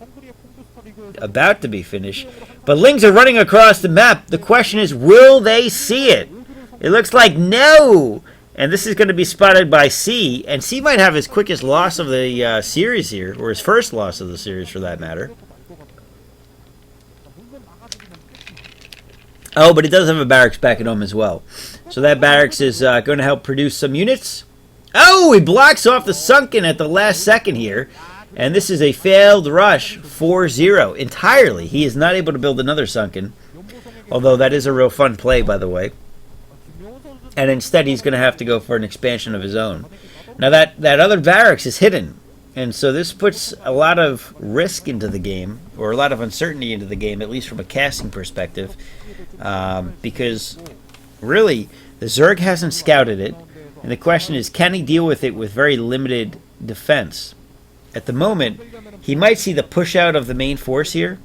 to be finished, but Lings are running across the map. The question is, will they see it? It looks like no, and this is going to be spotted by C, and C might have his quickest loss of the series here, or his first loss of the series for that matter. Oh, but it does have a barracks back at home as well, so that barracks is going to help produce some units. Oh, he blocks off the sunken at the last second here. And this is a failed rush, 4-0 entirely. He is not able to build another sunken, although that is a real fun play, by the way. And instead, he's going to have to go for an expansion of his own. Now, that other barracks is hidden, and so this puts a lot of risk into the game, or a lot of uncertainty into the game, at least from a casting perspective, because really, the Zerg hasn't scouted it, and the question is, can he deal with it with very limited defense? At the moment, he might see the push out of the main force here,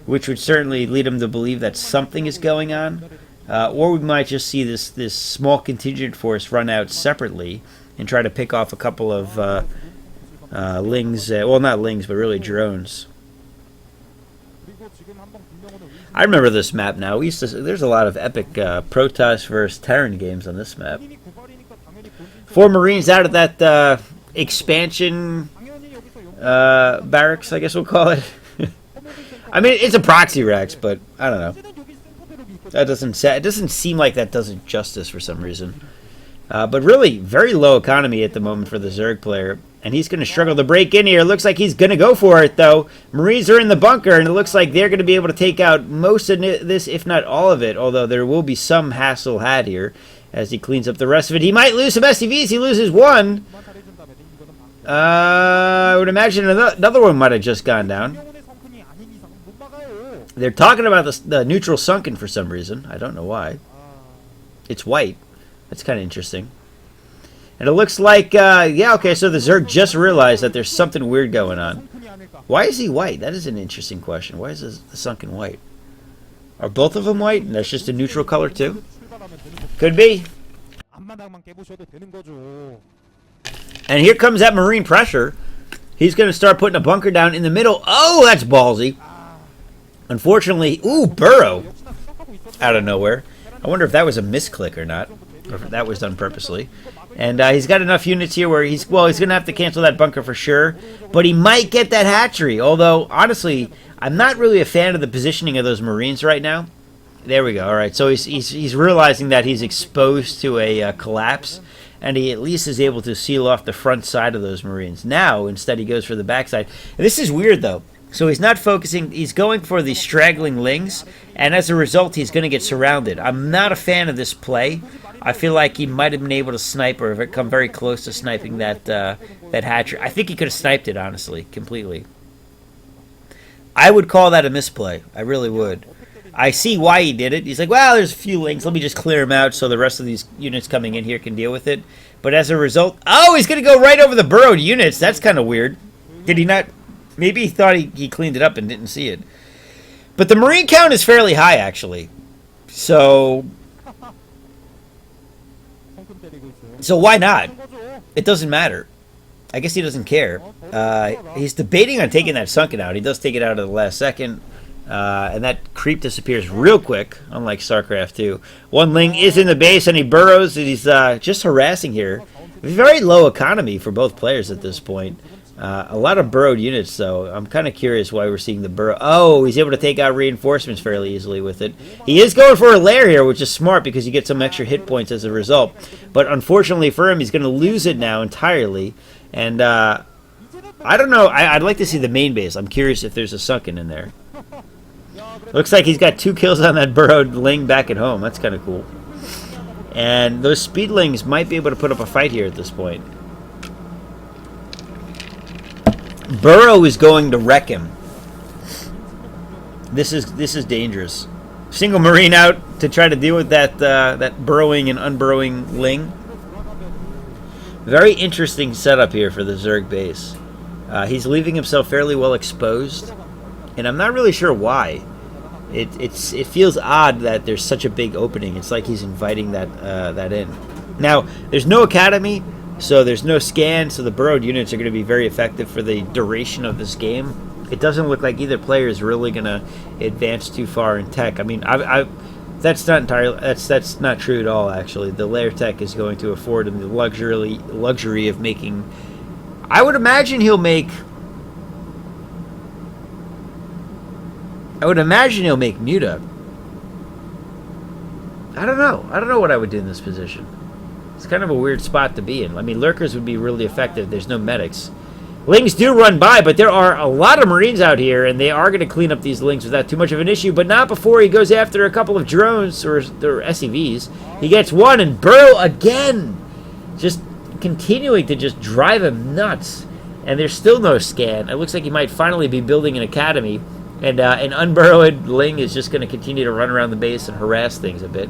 which would certainly lead him to believe that something is going on. Or we might just see this small contingent force run out separately and try to pick off a couple of Lings, well, not Lings, but really drones. I remember this map now. There's a lot of epic Protoss versus Terran games on this map. 4 Marines out of that expansion barracks, I guess we'll call it. I mean, it's a proxy Rex, but I don't know. It doesn't seem like that does it justice for some reason. But really, very low economy at the moment for the Zerg player, and he's going to struggle to break in here. Looks like he's going to go for it, though. Marines are in the bunker, and it looks like they're going to be able to take out most of this, if not all of it, although there will be some hassle had here as he cleans up the rest of it. He might lose some SCVs. He loses one. I would imagine another one might have just gone down. They're talking about the neutral sunken for some reason. I don't know why. It's white. That's kind of interesting. And it looks like, yeah, okay, so the Zerg just realized that there's something weird going on. Why is he white? That is an interesting question. Why is the sunken white? Are both of them white? And that's just a neutral color too? Could be. And here comes that Marine pressure. He's going to start putting a bunker down in the middle. Oh, that's ballsy. Unfortunately, ooh, burrow. Out of nowhere. I wonder if that was a misclick or not. Or if that was done purposely. And he's got enough units here where he's going to have to cancel that bunker for sure. But he might get that hatchery. Although, honestly, I'm not really a fan of the positioning of those Marines right now. There we go. All right, so he's realizing that he's exposed to a collapse. And he at least is able to seal off the front side of those Marines. Now, instead, he goes for the backside. And this is weird, though. So he's not focusing. He's going for the straggling Lings. And as a result, he's going to get surrounded. I'm not a fan of this play. I feel like he might have been able to snipe or have come very close to sniping that hatchery. I think he could have sniped it, honestly, completely. I would call that a misplay. I really would. I see why he did it. He's like, well, there's a few lings. Let me just clear them out so the rest of these units coming in here can deal with it. But as a result, oh, he's going to go right over the burrowed units. That's kind of weird. Did he not? Maybe he thought he cleaned it up and didn't see it. But the Marine count is fairly high, actually. So why not? It doesn't matter. I guess he doesn't care. He's debating on taking that sunken out. He does take it out at the last second. And that creep disappears real quick, unlike StarCraft 2. One Ling is in the base, and he burrows, and he's just harassing here. Very low economy for both players at this point. A lot of burrowed units, though. I'm kind of curious why we're seeing the burrow. Oh, he's able to take out reinforcements fairly easily with it. He is going for a lair here, which is smart because you get some extra hit points as a result. But unfortunately for him, he's going to lose it now entirely. And I don't know. I'd like to see the main base. I'm curious if there's a sunken in there. Looks like he's got 2 kills on that burrowed Ling back at home. That's kind of cool. And those speedlings might be able to put up a fight here at this point. Burrow is going to wreck him. This is dangerous. Single Marine out to try to deal with that burrowing and unburrowing Ling. Very interesting setup here for the Zerg base. He's leaving himself fairly well exposed, and I'm not really sure why. It feels odd that there's such a big opening. It's like he's inviting that in. Now, there's no academy, so there's no scan, so the burrowed units are going to be very effective for the duration of this game. It doesn't look like either player is really going to advance too far in tech. I mean, that's not true at all. Actually, the layer tech is going to afford him the luxury of making. I would imagine he'll make Muta. I don't know what I would do in this position. It's kind of a weird spot to be in. I mean, lurkers would be really effective. There's no medics. Lings do run by, but there are a lot of Marines out here, and they are going to clean up these Lings without too much of an issue, but not before he goes after a couple of drones or SCVs. He gets one, and Burrow again, just continuing to just drive him nuts. And there's still no scan. It looks like he might finally be building an academy, and an unburrowed Ling is just going to continue to run around the base and harass things a bit.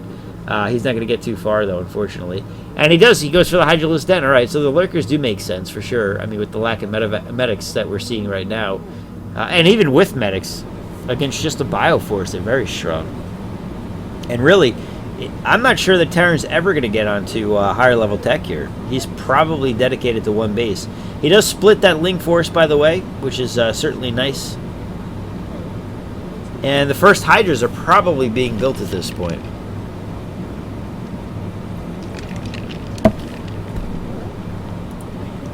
He's not going to get too far, though, unfortunately. And he goes for the Hydralisk Den. All right, so the lurkers do make sense, for sure. I mean, with the lack of medics that we're seeing right now. And even with medics, against just a Bioforce, they're very strong. And really, I'm not sure that Terran's ever going to get onto higher level tech here. He's probably dedicated to one base. He does split that Ling Force, by the way, which is certainly nice. And the first Hydras are probably being built at this point.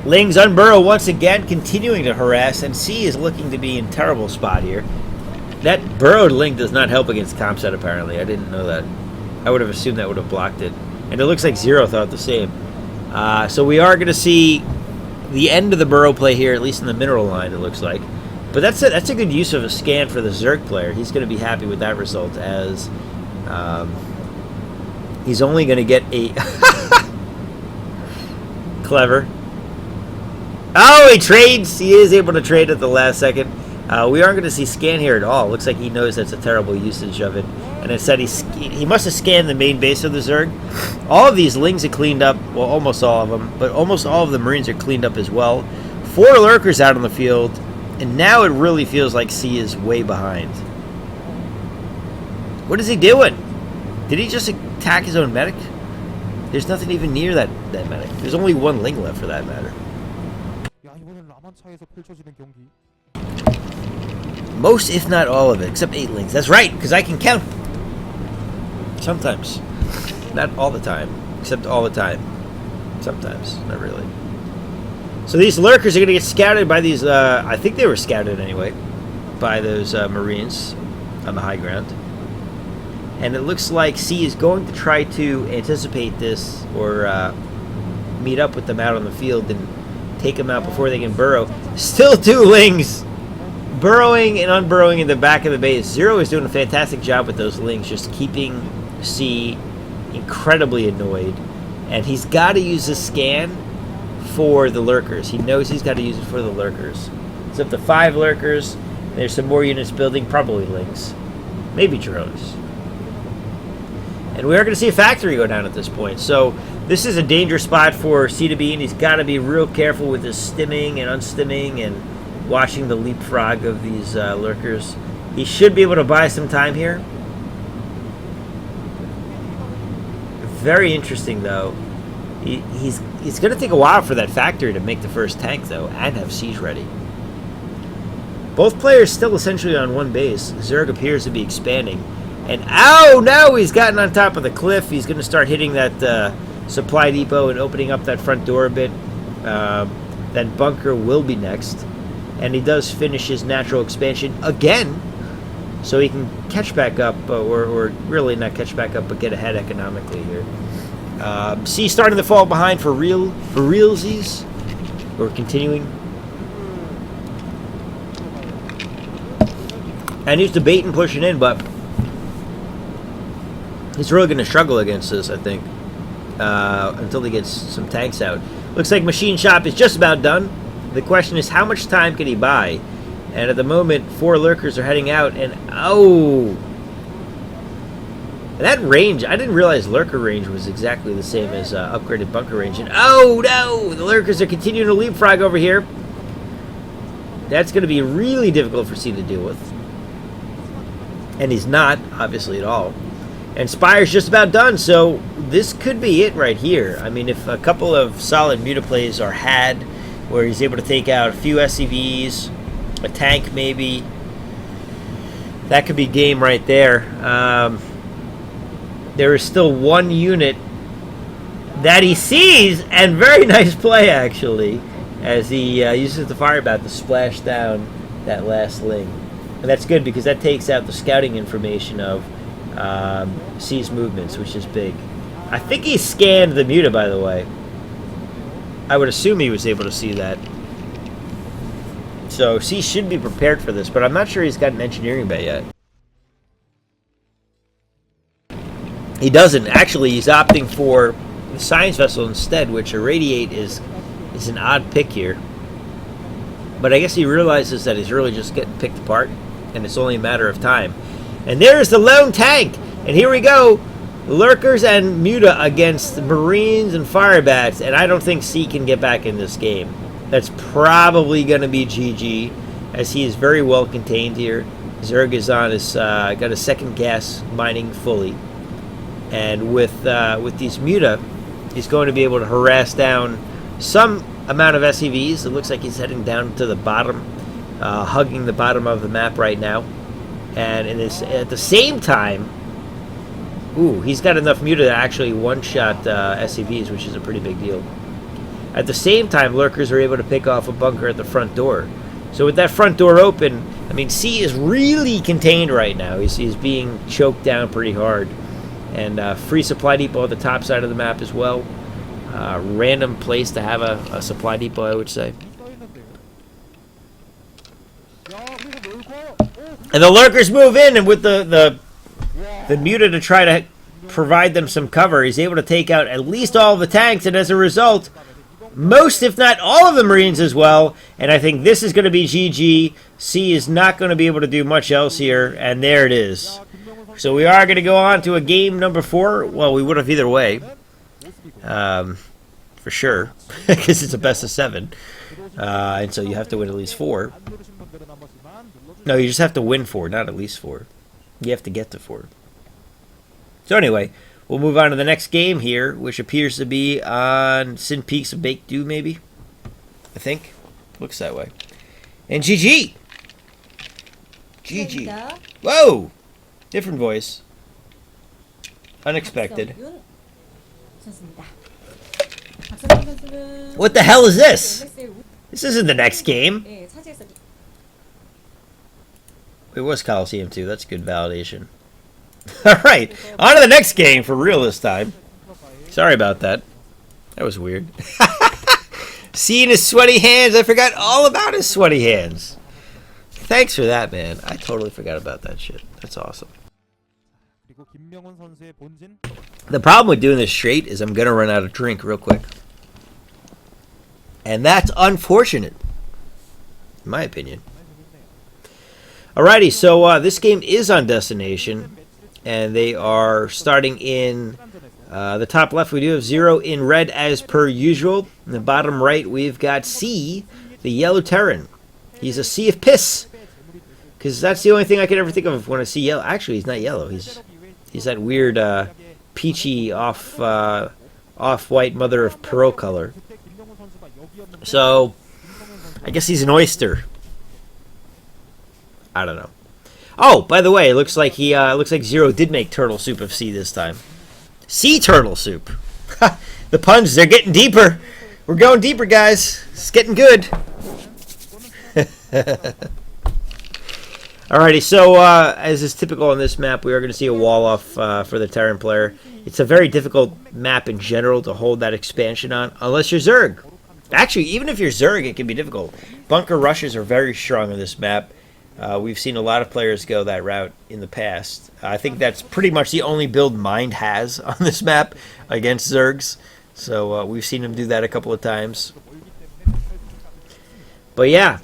Lings unburrow once again, continuing to harass, and C is looking to be in terrible spot here. That burrowed Ling does not help against Comset, apparently. I didn't know that. I would have assumed that would have blocked it. And it looks like Zero thought the same. So we are going to see the end of the burrow play here, at least in the mineral line, it looks like. But that's a good use of a scan for the Zerg player. He's going to be happy with that result, as he's only going to get a... Clever. Oh, he trades! He is able to trade at the last second. We aren't going to see scan here at all. Looks like he knows that's a terrible usage of it. And instead, he must have scanned the main base of the Zerg. All of these Lings are cleaned up. Well, almost all of them. But almost all of the Marines are cleaned up as well. 4 lurkers out on the field. And now it really feels like C is way behind. What is he doing? Did he just attack his own medic? There's nothing even near that medic. There's only 1 Ling left for that matter. Most, if not all of it, except 8 Lings. That's right, because I can count. Sometimes. Not all the time. Except all the time. Sometimes. Not really. So these lurkers are going to get scouted by these, I think they were scouted anyway, by those Marines on the high ground. And it looks like C is going to try to anticipate this, or meet up with them out on the field and take them out before they can burrow. Still 2 Lings burrowing and unburrowing in the back of the base. Zero is doing a fantastic job with those Lings, just keeping C incredibly annoyed. And he's got to use the scan for the lurkers. He knows he's got to use it for the lurkers. It's up to 5 lurkers. There's some more units building, probably links. Maybe drones. And we are going to see a factory go down at this point. So this is a dangerous spot for C to be in. He's got to be real careful with his stimming and unstimming and watching the leapfrog of these lurkers. He should be able to buy some time here. Very interesting, though. He's going to take a while for that factory to make the first tank, though, and have siege ready. Both players still essentially on one base. Zerg appears to be expanding. And, oh, no, he's gotten on top of the cliff. He's going to start hitting that supply depot and opening up that front door a bit. That bunker will be next. And he does finish his natural expansion again. So he can catch back up, or really not catch back up, but get ahead economically here. C starting to fall behind for realsies. Or continuing. And he's debating pushing in, but he's really going to struggle against this, I think, until he gets some tanks out. Looks like Machine Shop is just about done. The question is, how much time can he buy? And at the moment, 4 lurkers are heading out, and oh! That range, I didn't realize lurker range was exactly the same as upgraded bunker range. And oh no! The lurkers are continuing to leapfrog over here. That's going to be really difficult for C to deal with. And he's not, obviously, at all. And Spire's just about done, so this could be it right here. I mean, if a couple of solid mutaplays are had, where he's able to take out a few SCVs, a tank maybe, that could be game right there. There is still 1 unit that he sees, and very nice play, actually, as he uses the fire bat to splash down that last ling. And that's good because that takes out the scouting information of C's movements, which is big. I think he scanned the muta, by the way. I would assume he was able to see that. So C should be prepared for this, but I'm not sure he's got an engineering bay yet. He doesn't. Actually, he's opting for the science vessel instead, which irradiate is an odd pick here. But I guess he realizes that he's really just getting picked apart, and it's only a matter of time. And there's the lone tank. And here we go. Lurkers and muta against Marines and Firebats. And I don't think C can get back in this game. That's probably going to be GG, as he is very well contained here. Zerg is on his, got a second gas mining fully. And with these muta, he's going to be able to harass down some amount of SCVs. It looks like he's heading down to the bottom, hugging the bottom of the map right now. And at the same time, ooh, he's got enough muta to actually one-shot SCVs, which is a pretty big deal. At the same time, lurkers are able to pick off a bunker at the front door. So with that front door open, I mean, C is really contained right now. He's being choked down pretty hard. And free supply depot at the top side of the map as well. Random place to have a supply depot, I would say. And the lurkers move in, and with the muta to try to provide them some cover, he's able to take out at least all of the tanks, and as a result, most, if not all of the Marines as well. And I think this is going to be GG. C is not going to be able to do much else here, and there it is. So we are going to go on to a game number 4. Well, we would have either way, for sure, because it's a best of 7. And so you have to win at least 4. No, you just have to win 4, not at least 4. You have to get to 4. So anyway, we'll move on to the next game here, which appears to be on Sin Peaks of Baked Dew, maybe? I think. Looks that way. And GG! GG. Whoa! Different voice. Unexpected. What the hell is this? This isn't the next game. It was Coliseum too. That's good validation. Alright, on to the next game for real this time. Sorry about that. That was weird. Seeing his sweaty hands. I forgot all about his sweaty hands. Thanks for that, man. I totally forgot about that shit. That's awesome. The problem with doing this straight is I'm going to run out of drink real quick. And that's unfortunate, in my opinion. Alrighty, so this game is on Destination. And they are starting in the top left. We do have 0 in red as per usual. In the bottom right, we've got C, the yellow Terran. He's a sea of piss. Because that's the only thing I can ever think of when I see yellow. Actually, he's not yellow. He's that weird peachy off-white mother of pearl color. So, I guess he's an oyster. I don't know. Oh, by the way, it looks like Zero did make turtle soup of sea this time. Sea turtle soup. The puns, they're getting deeper. We're going deeper, guys. It's getting good. Alrighty, so as is typical on this map, we are going to see a wall off for the Terran player. It's a very difficult map in general to hold that expansion on, unless you're Zerg. Actually, even if you're Zerg, it can be difficult. Bunker rushes are very strong on this map. We've seen a lot of players go that route in the past. I think that's pretty much the only build Mind has on this map against Zergs. So we've seen him do that a couple of times. But yeah,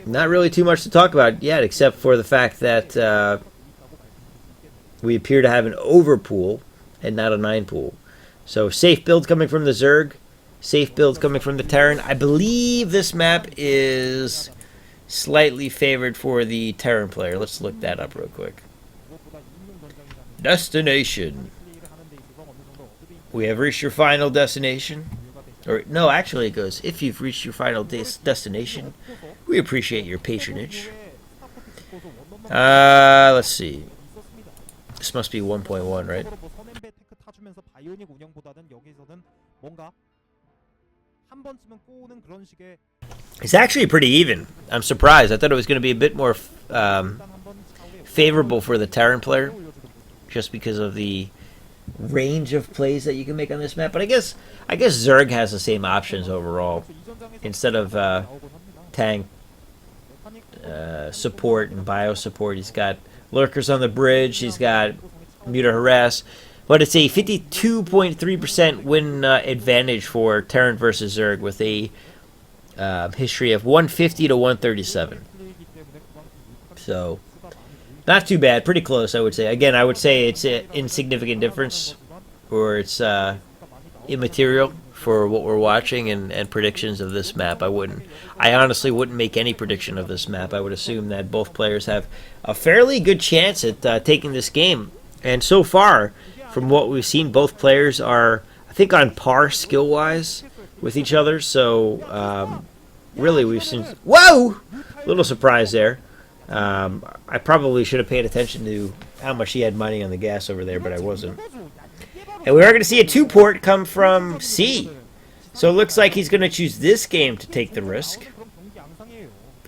not really too much to talk about yet, except for the fact that we appear to have an overpool and not a 9 pool. So safe build coming from the Zerg, safe builds coming from the Terran. I believe this map is slightly favored for the Terran player. Let's look that up real quick. Destination. We have reached your final destination. Or no, actually it goes, if you've reached your final destination, we appreciate your patronage. Let's see. This must be 1.1, right? It's actually pretty even. I'm surprised. I thought it was going to be a bit more favorable for the Terran player, just because of the range of plays that you can make on this map. But I guess Zerg has the same options overall. Instead of tank, support, and bio support, he's got lurkers on the bridge. He's got mute or harass. But it's a 52.3% win advantage for Terran versus Zerg with a history of 150 to 137. So, not too bad. Pretty close, I would say. Again, I would say it's an insignificant difference, or it's immaterial for what we're watching and predictions of this map. I honestly wouldn't make any prediction of this map. I would assume that both players have a fairly good chance at taking this game. And so far, from what we've seen, both players are, I think, on par skill-wise with each other. So, really, we've seen... Whoa! Little surprise there. I probably should have paid attention to how much he had money on the gas over there, but I wasn't. And we are going to see a 2-port come from C. So it looks like he's going to choose this game to take the risk.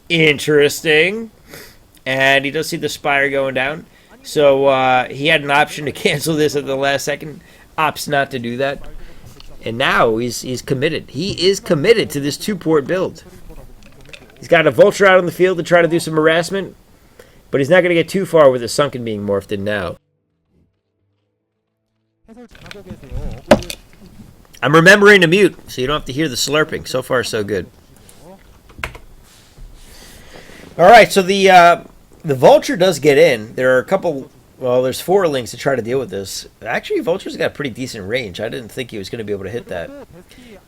Interesting. And he does see the Spire going down. So he had an option to cancel this at the last second. Opts not to do that. And now he's committed. He is committed to this 2-port build. He's got a Vulture out on the field to try to do some harassment. But he's not going to get too far with his Sunken being morphed in now. I'm remembering to mute, so you don't have to hear the slurping. So far, so good. Alright, so the Vulture does get in. There are a couple... Well, there's 4 links to try to deal with this. Actually, Vulture's got pretty decent range. I didn't think he was going to be able to hit that.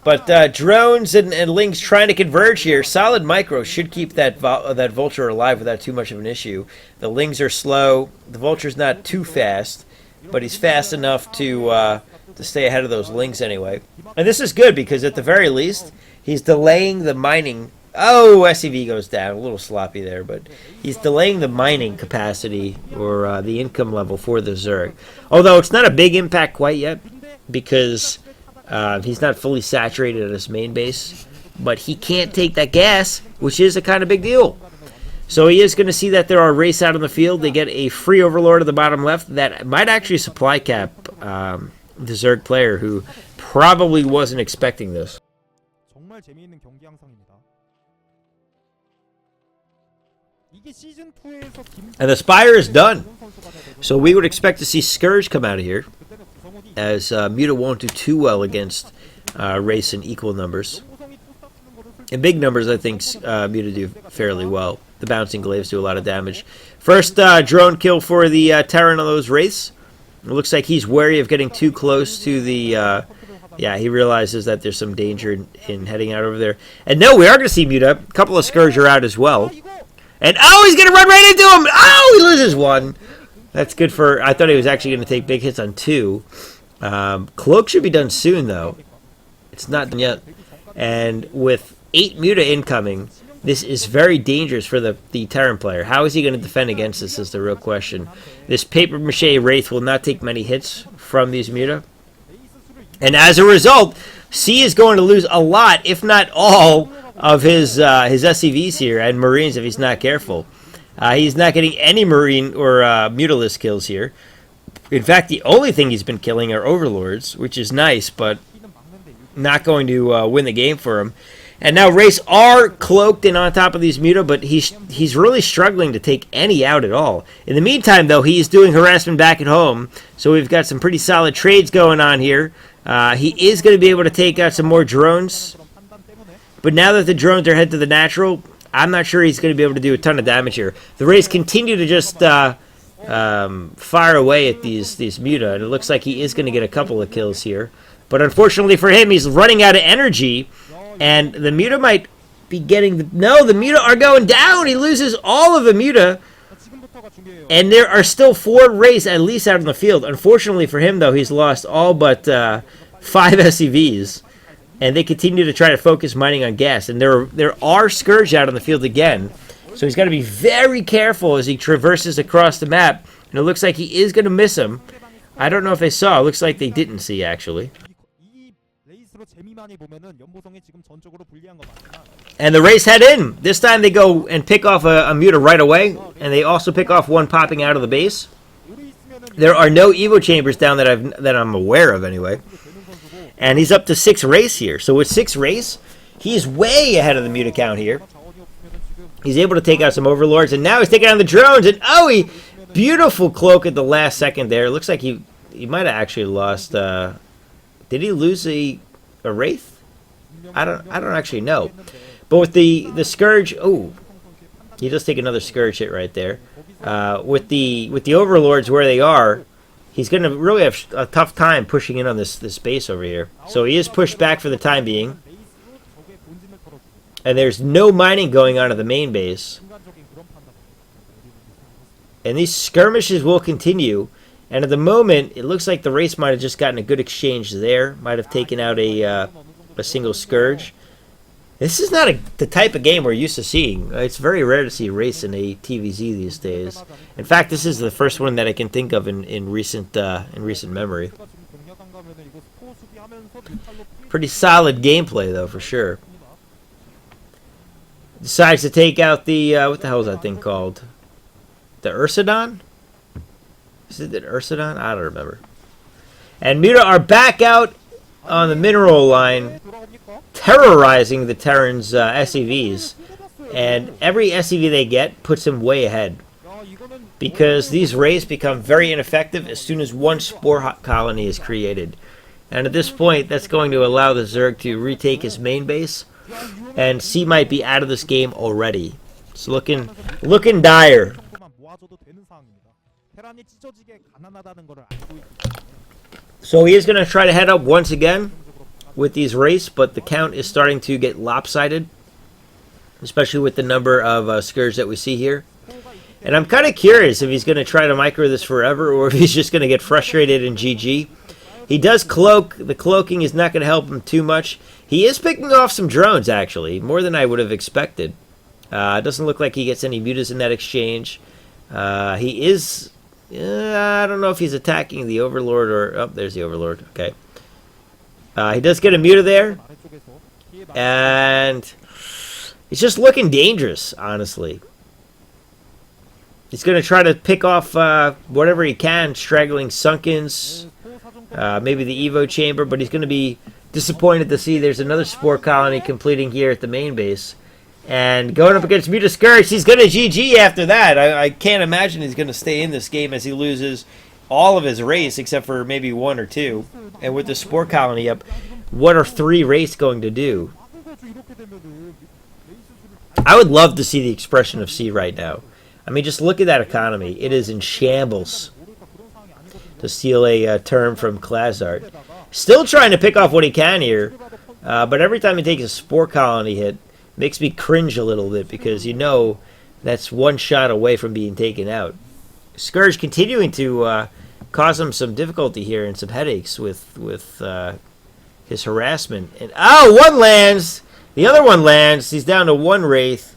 But drones and links trying to converge here. Solid Micro should keep that Vulture alive without too much of an issue. The lings are slow. The Vulture's not too fast, but he's fast enough to stay ahead of those lings anyway. And this is good because at the very least, he's delaying the mining. Oh, SCV goes down. A little sloppy there, but he's delaying the mining capacity or the income level for the Zerg. Although it's not a big impact quite yet because he's not fully saturated at his main base. But he can't take that gas, which is a kind of big deal. So he is going to see that there are race out on the field. They get a free Overlord at the bottom left that might actually supply cap the Zerg player who probably wasn't expecting this. And the Spire is done. So we would expect to see Scourge come out of here, as Muta won't do too well against Race in equal numbers. In big numbers, I think Muta do fairly well. The Bouncing Glaives do a lot of damage. First drone kill for the Terran on those Race. It looks like he's wary of getting too close to the... yeah, he realizes that there's some danger in heading out over there. And no, we are going to see Muta. A couple of Scourge are out as well. And, oh, he's going to run right into him! Oh, he loses one! That's good for... I thought he was actually going to take big hits on 2. Cloak should be done soon, though. It's not done yet. And with 8 Muta incoming, this is very dangerous for the Terran player. How is he going to defend against this is the real question. This Papier-Mâché Wraith will not take many hits from these Muta. And as a result, C is going to lose a lot, if not all, of his SCVs here, and Marines if he's not careful. He's not getting any Marine or Mutalist kills here. In fact, the only thing he's been killing are Overlords, which is nice, but not going to win the game for him. And now Race are cloaked and on top of these Muta, but he's really struggling to take any out at all. In the meantime, though, he's doing harassment back at home, so we've got some pretty solid trades going on here. He is going to be able to take out some more drones, but now that the drones are headed to the natural, I'm not sure he's going to be able to do a ton of damage here. The Rays continue to just fire away at these Muta, and it looks like he is going to get a couple of kills here. But unfortunately for him, he's running out of energy, and the Muta might be getting... No, the Muta are going down! He loses all of the Muta, and there are still 4 Rays at least out on the field. Unfortunately for him, though, he's lost all but 5 SCVs. And they continue to try to focus mining on gas. And there are Scourge out on the field again. So he's got to be very careful as he traverses across the map. And it looks like he is going to miss him. I don't know if they saw. It looks like they didn't see, actually. And the Rays head in. This time they go and pick off a Muta right away. And they also pick off one popping out of the base. There are no Evo chambers down that I'm aware of, anyway. And he's up to 6 Race here. So with 6 Race, he's way ahead of the Muta count here. He's able to take out some Overlords. And now he's taking on the drones. And oh, beautiful cloak at the last second there. It looks like he might have actually lost... did he lose a Wraith? I don't actually know. But with the Scourge... Oh, he does take another Scourge hit right there. With the Overlords where they are... He's going to really have a tough time pushing in on this base over here. So he is pushed back for the time being. And there's no mining going on at the main base. And these skirmishes will continue. And at the moment, it looks like the Race might have just gotten a good exchange there. Might have taken out a single Scourge. This is not the type of game we're used to seeing. It's very rare to see Race in a TvZ these days. In fact, this is the first one that I can think of in recent memory. Pretty solid gameplay, though, for sure. Decides to take out the what the hell is that thing called? The Ursidon? Is it the Ursidon? I don't remember. And Muta are back out on the mineral line, terrorizing the Terran's SCVs. And every SCV they get puts them way ahead. Because these Rays become very ineffective as soon as one spore colony is created. And at this point, that's going to allow the Zerg to retake his main base. And C might be out of this game already. It's looking dire. So he is going to try to head up once again with these Race, but the count is starting to get lopsided, especially with the number of Scourge that we see here. And I'm kind of curious if he's going to try to micro this forever or if he's just going to get frustrated and GG. He does cloak. The cloaking is not going to help him too much. He is picking off some drones, actually, more than I would have expected. It doesn't look like he gets any mutas in that exchange. He is... I don't know if he's attacking the Overlord or... Oh, there's the Overlord. Okay. He does get a muta there. And it's just looking dangerous, honestly. He's going to try to pick off whatever he can, straggling Sunkens, maybe the Evo chamber, but he's going to be disappointed to see there's another spore colony completing here at the main base. And going up against Muta Scourge, he's going to GG after that. I can't imagine he's going to stay in this game as he loses all of his race except for maybe 1 or 2. And with the Spore Colony up, what are 3 race going to do? I would love to see the expression of C right now. I mean, just look at that economy. It is in shambles. To steal a term from Clazzart. Still trying to pick off what he can here. But every time he takes a Spore Colony hit, makes me cringe a little bit because you know that's 1 shot away from being taken out. Scourge continuing to cause him some difficulty here and some headaches with his harassment. And 1 lands! The other one lands. He's down to 1 Wraith.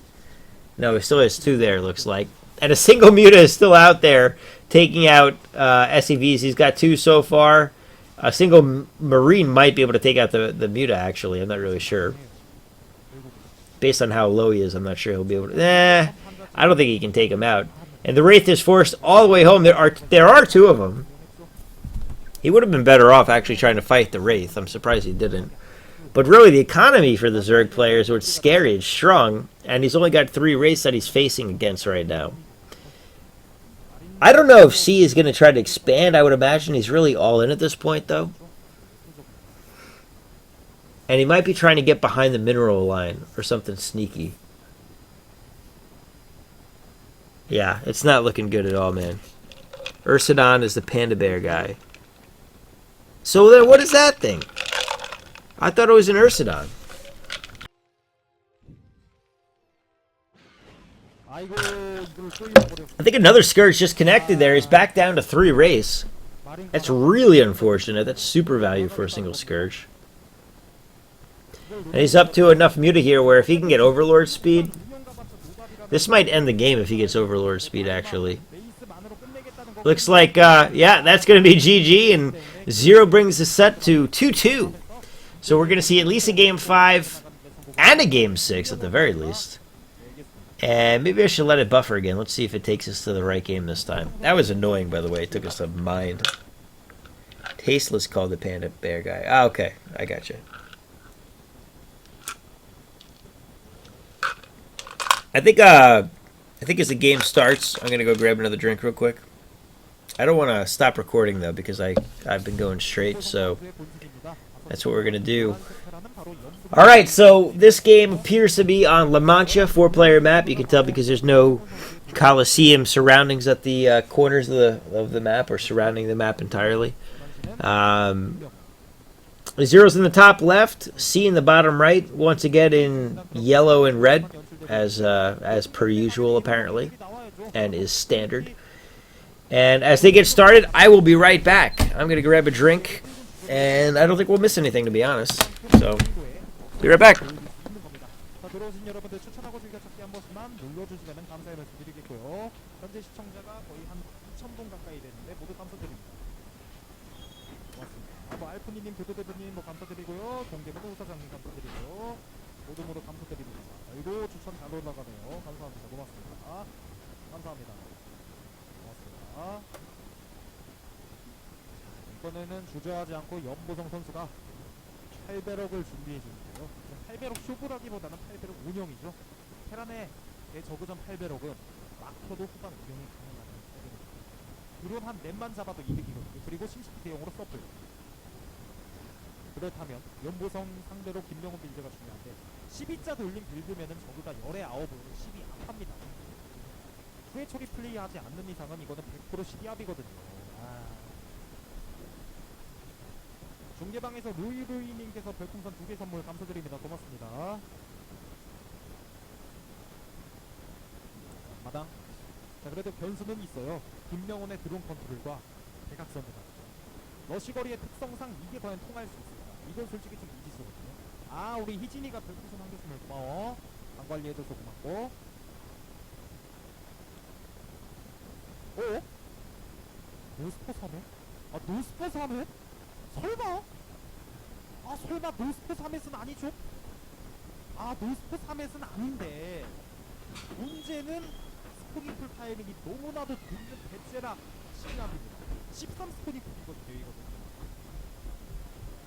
No, he still has 2 there, looks like. And a single Muta is still out there taking out SEVs. He's got 2 so far. A single Marine might be able to take out the Muta, actually. I'm not really sure. Based on how low he is, I'm not sure he'll be able to... I don't think he can take him out. And the Wraith is forced all the way home. There are 2 of them. He would have been better off actually trying to fight the Wraith. I'm surprised he didn't. But really, the economy for the Zerg players was scary and strong, and he's only got 3 Wraiths that he's facing against right now. I don't know if C is going to try to expand. I would imagine he's really all in at this point, though. And he might be trying to get behind the mineral line or something sneaky. Yeah, it's not looking good at all, man. Ursidon is the panda bear guy. So then what is that thing? I thought it was an Ursidon. I think another Scourge just connected there. He's back down to 3 race. That's really unfortunate. That's super value for a single Scourge. And he's up to enough Muta here where if he can get Overlord speed, this might end the game if he gets Overlord speed, actually. Looks like, yeah, that's going to be GG, and 0 brings the set to 2-2. So we're going to see at least a Game 5 and a Game 6 at the very least. And maybe I should let it buffer again. Let's see if it takes us to the right game this time. That was annoying, by the way. It took us to mind. Tasteless called the panda bear guy. Ah, okay. I got you. I think as the game starts, I'm going to go grab another drink real quick. I don't want to stop recording, though, because I've been going straight, so that's what we're going to do. Alright, so this game appears to be on La Mancha, 4-player map. You can tell because there's no Coliseum surroundings at the corners of the map or surrounding the map entirely. Zero's in the top left, C in the bottom right, once again in yellow and red, as per usual apparently, and is standard. And as they get started, I will be right back. I'm going to grab a drink, and I don't think we'll miss anything, to be honest. So, be right back. 알프니님, 교도대표님 감사드리고요. 경계모도 사장님 감사드리고요. 모두 감사드립니다. 아이고 추천 잘 올라가네요. 감사합니다. 고맙습니다. 감사합니다. 고맙습니다. 이번에는 주저하지 않고 연보성 선수가 8배럭을 준비해 주는데요. 8배럭 쇼부라기보다는 8배럭 운영이죠. 테란의 대저그전 8배럭은 막혀도 후반 운영이 가능한 8배럭. 드론 한 넷만 잡아도 이득이거든요. 그리고 심시티 대용으로 서플. 그렇다면 연보성 상대로 김명훈 빌드가 중요한데 12자 돌림 빌드면은 저그가 열의 9으로 12 압합니다. 후회 처리 플레이하지 않는 이상은 이거는 100% 12압이거든요. 중계방에서 루이루이님께서 별풍선 2개 선물 감사드립니다. 고맙습니다. 마당. 자, 그래도 변수는 있어요. 김명훈의 드론 컨트롤과 대각선을 가지고 러시거리의 특성상 이게 과연 통할 수 있을까? 이건 솔직히 좀 미지수거든요. 아, 우리 희진이가 별풍선 한 개 선물 고마워. 방 관리해줘서 고맙고. 어? 노스포 3회? 아, 노스포 3회? 설마? 아, 설마 노스포 3횟은 아니죠? 아, 노스포 3횟은 아닌데 문제는 스포닝풀 타이밍이 너무나도 늦는 베제라 시합입니다. 13 스포닝풀이거든요, 이거는.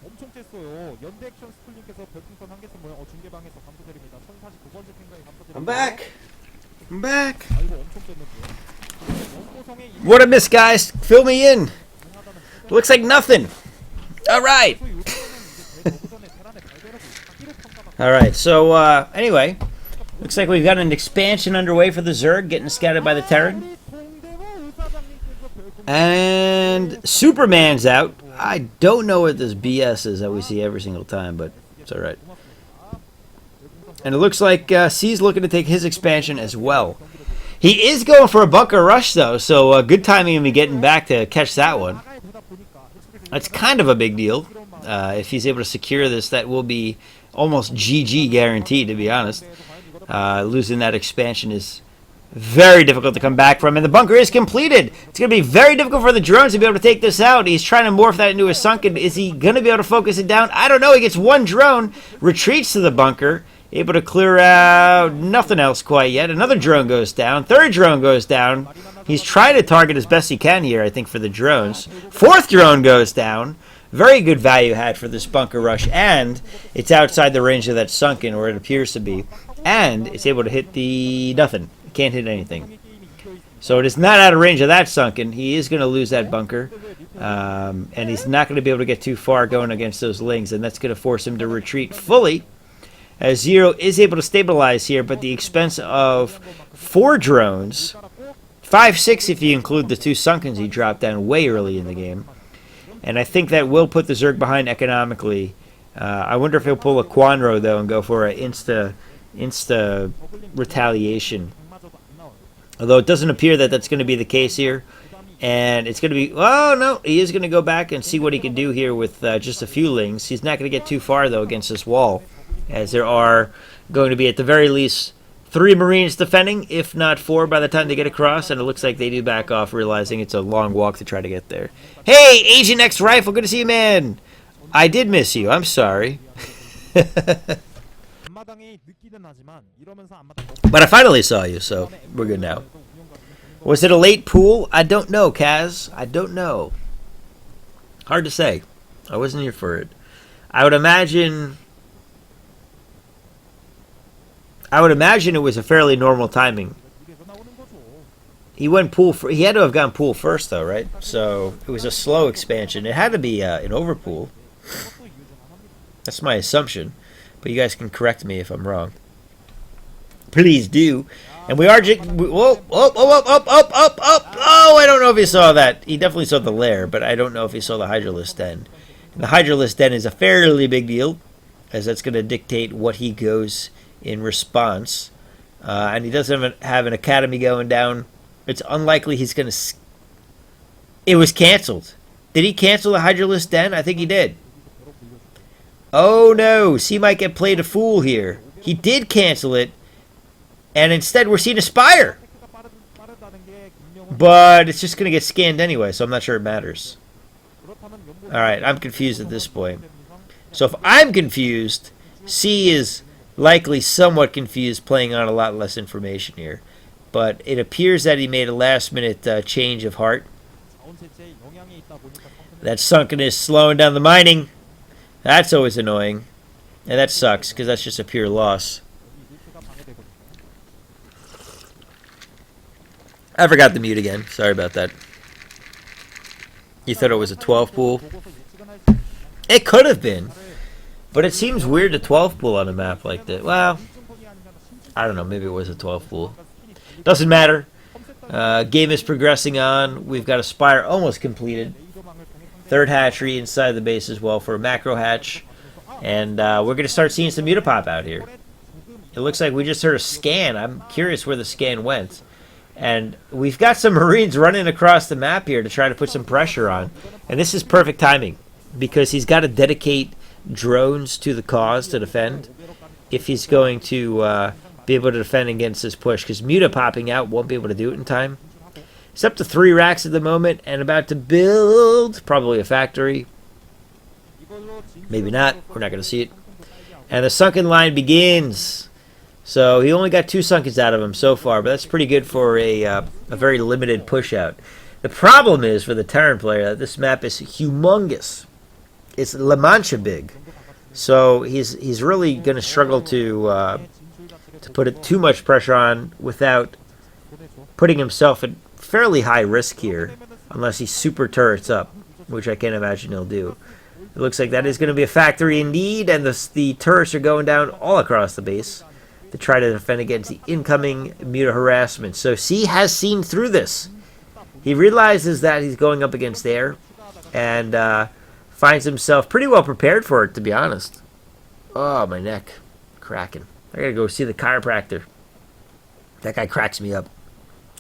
엄청 쬐어요. 연대 액션 스쿨님께서 별풍선 한 개씩 모여 중계방에서 감사드립니다. 1049번째 팬가에 감사드립니다. I'm back. I'm back. 아이고 엄청 쬐는데요. 연보성의 What I miss, guys? Fill me in. Looks like nothing. All right. All right. So anyway, looks like we've got an expansion underway for the Zerg, getting scouted by the Terran. And Superman's out. I don't know what this BS is that we see every single time, but it's all right. And it looks like C's looking to take his expansion as well. He is going for a bunker rush, though, so good timing of me getting back to catch that one. That's kind of a big deal. If he's able to secure this, that will be almost GG guaranteed, to be honest. Losing that expansion is very difficult to come back from, and the bunker is completed. It's going to be very difficult for the drones to be able to take this out. He's trying to morph that into a sunken. Is he going to be able to focus it down? I don't know. He gets one drone, retreats to the bunker, able to clear out nothing else quite yet. Another drone goes down. Third drone goes down. He's trying to target as best he can here, I think, for the drones. Fourth drone goes down. Very good value had for this bunker rush, and it's outside the range of that sunken, or it appears to be. And it's able to hit the nothing. Can't hit anything. So it is not out of range of that sunken. He is going to lose that bunker. And he's not going to be able to get too far going against those lings. And that's going to force him to retreat fully. As Zero is able to stabilize here, but the expense of 4 drones. 5, 6 if you include the 2 sunkens he dropped down way early in the game. And I think that will put the Zerg behind economically. I wonder if he'll pull a Quanro, though, and go for an insta retaliation. Although it doesn't appear that that's going to be the case here. And it's going to be... Oh, no. He is going to go back and see what he can do here with just a few lings. He's not going to get too far, though, against this wall. As there are going to be, at the very least, 3 Marines defending, if not 4 by the time they get across. And it looks like they do back off, realizing it's a long walk to try to get there. Hey, Asian X Rifle. Good to see you, man. I did miss you. I'm sorry. But I finally saw you, so we're good now. Was it a late pool? I don't know, Kaz. I don't know. Hard to say. I wasn't here for it. I would imagine it was a fairly normal timing. He went pool. He had to have gone pool first, though, right? So it was a slow expansion. It had to be an overpool. That's my assumption. But you guys can correct me if I'm wrong. Please do. And we are... Whoa, up. Oh, I don't know if he saw that. He definitely saw the lair, but I don't know if he saw the Hydralisk Den. And the Hydralisk Den is a fairly big deal, as that's going to dictate what he goes in response. And he doesn't have an academy going down. It's unlikely he's going to... It was canceled. Did he cancel the Hydralisk Den? I think he did. Oh, no. C might get played a fool here. He did cancel it. And instead, we're seeing a Spire. But it's just going to get scanned anyway, so I'm not sure it matters. Alright, I'm confused at this point. So if I'm confused, C is likely somewhat confused, playing on a lot less information here. But it appears that he made a last-minute change of heart. That sunken is slowing down the mining. That's always annoying. And that sucks, because that's just a pure loss. I forgot to mute again. Sorry about that. You thought it was a 12 pool? It could have been. But it seems weird to 12 pool on a map like that. Well, I don't know. Maybe it was a 12 pool. Doesn't matter. Game is progressing on. We've got a Spire almost completed. 3rd hatchery inside the base as well for a macro hatch. And we're going to start seeing some Mutapop out here. It looks like we just heard a scan. I'm curious where the scan went. And we've got some Marines running across the map here to try to put some pressure on. And this is perfect timing, because he's got to dedicate drones to the cause to defend if he's going to be able to defend against this push. Because Muta popping out won't be able to do it in time. It's up to 3 racks at the moment and about to build probably a factory. Maybe not. We're not going to see it. And the sunken line begins. So he only got 2 sunkens out of him so far, but that's pretty good for a very limited push out. The problem is for the Terran player that this map is humongous. it's La Mancha big. So he's really going to struggle to put too much pressure on without putting himself at fairly high risk here, unless he super turrets up, which I can't imagine he'll do. It looks like that is going to be a factory indeed, and the turrets are going down all across the base to try to defend against the incoming Muta harassment. So C has seen through this. He realizes that he's going up against air, and finds himself pretty well prepared for it, to be honest. Oh, my neck. Cracking. I gotta go see the chiropractor. That guy cracks me up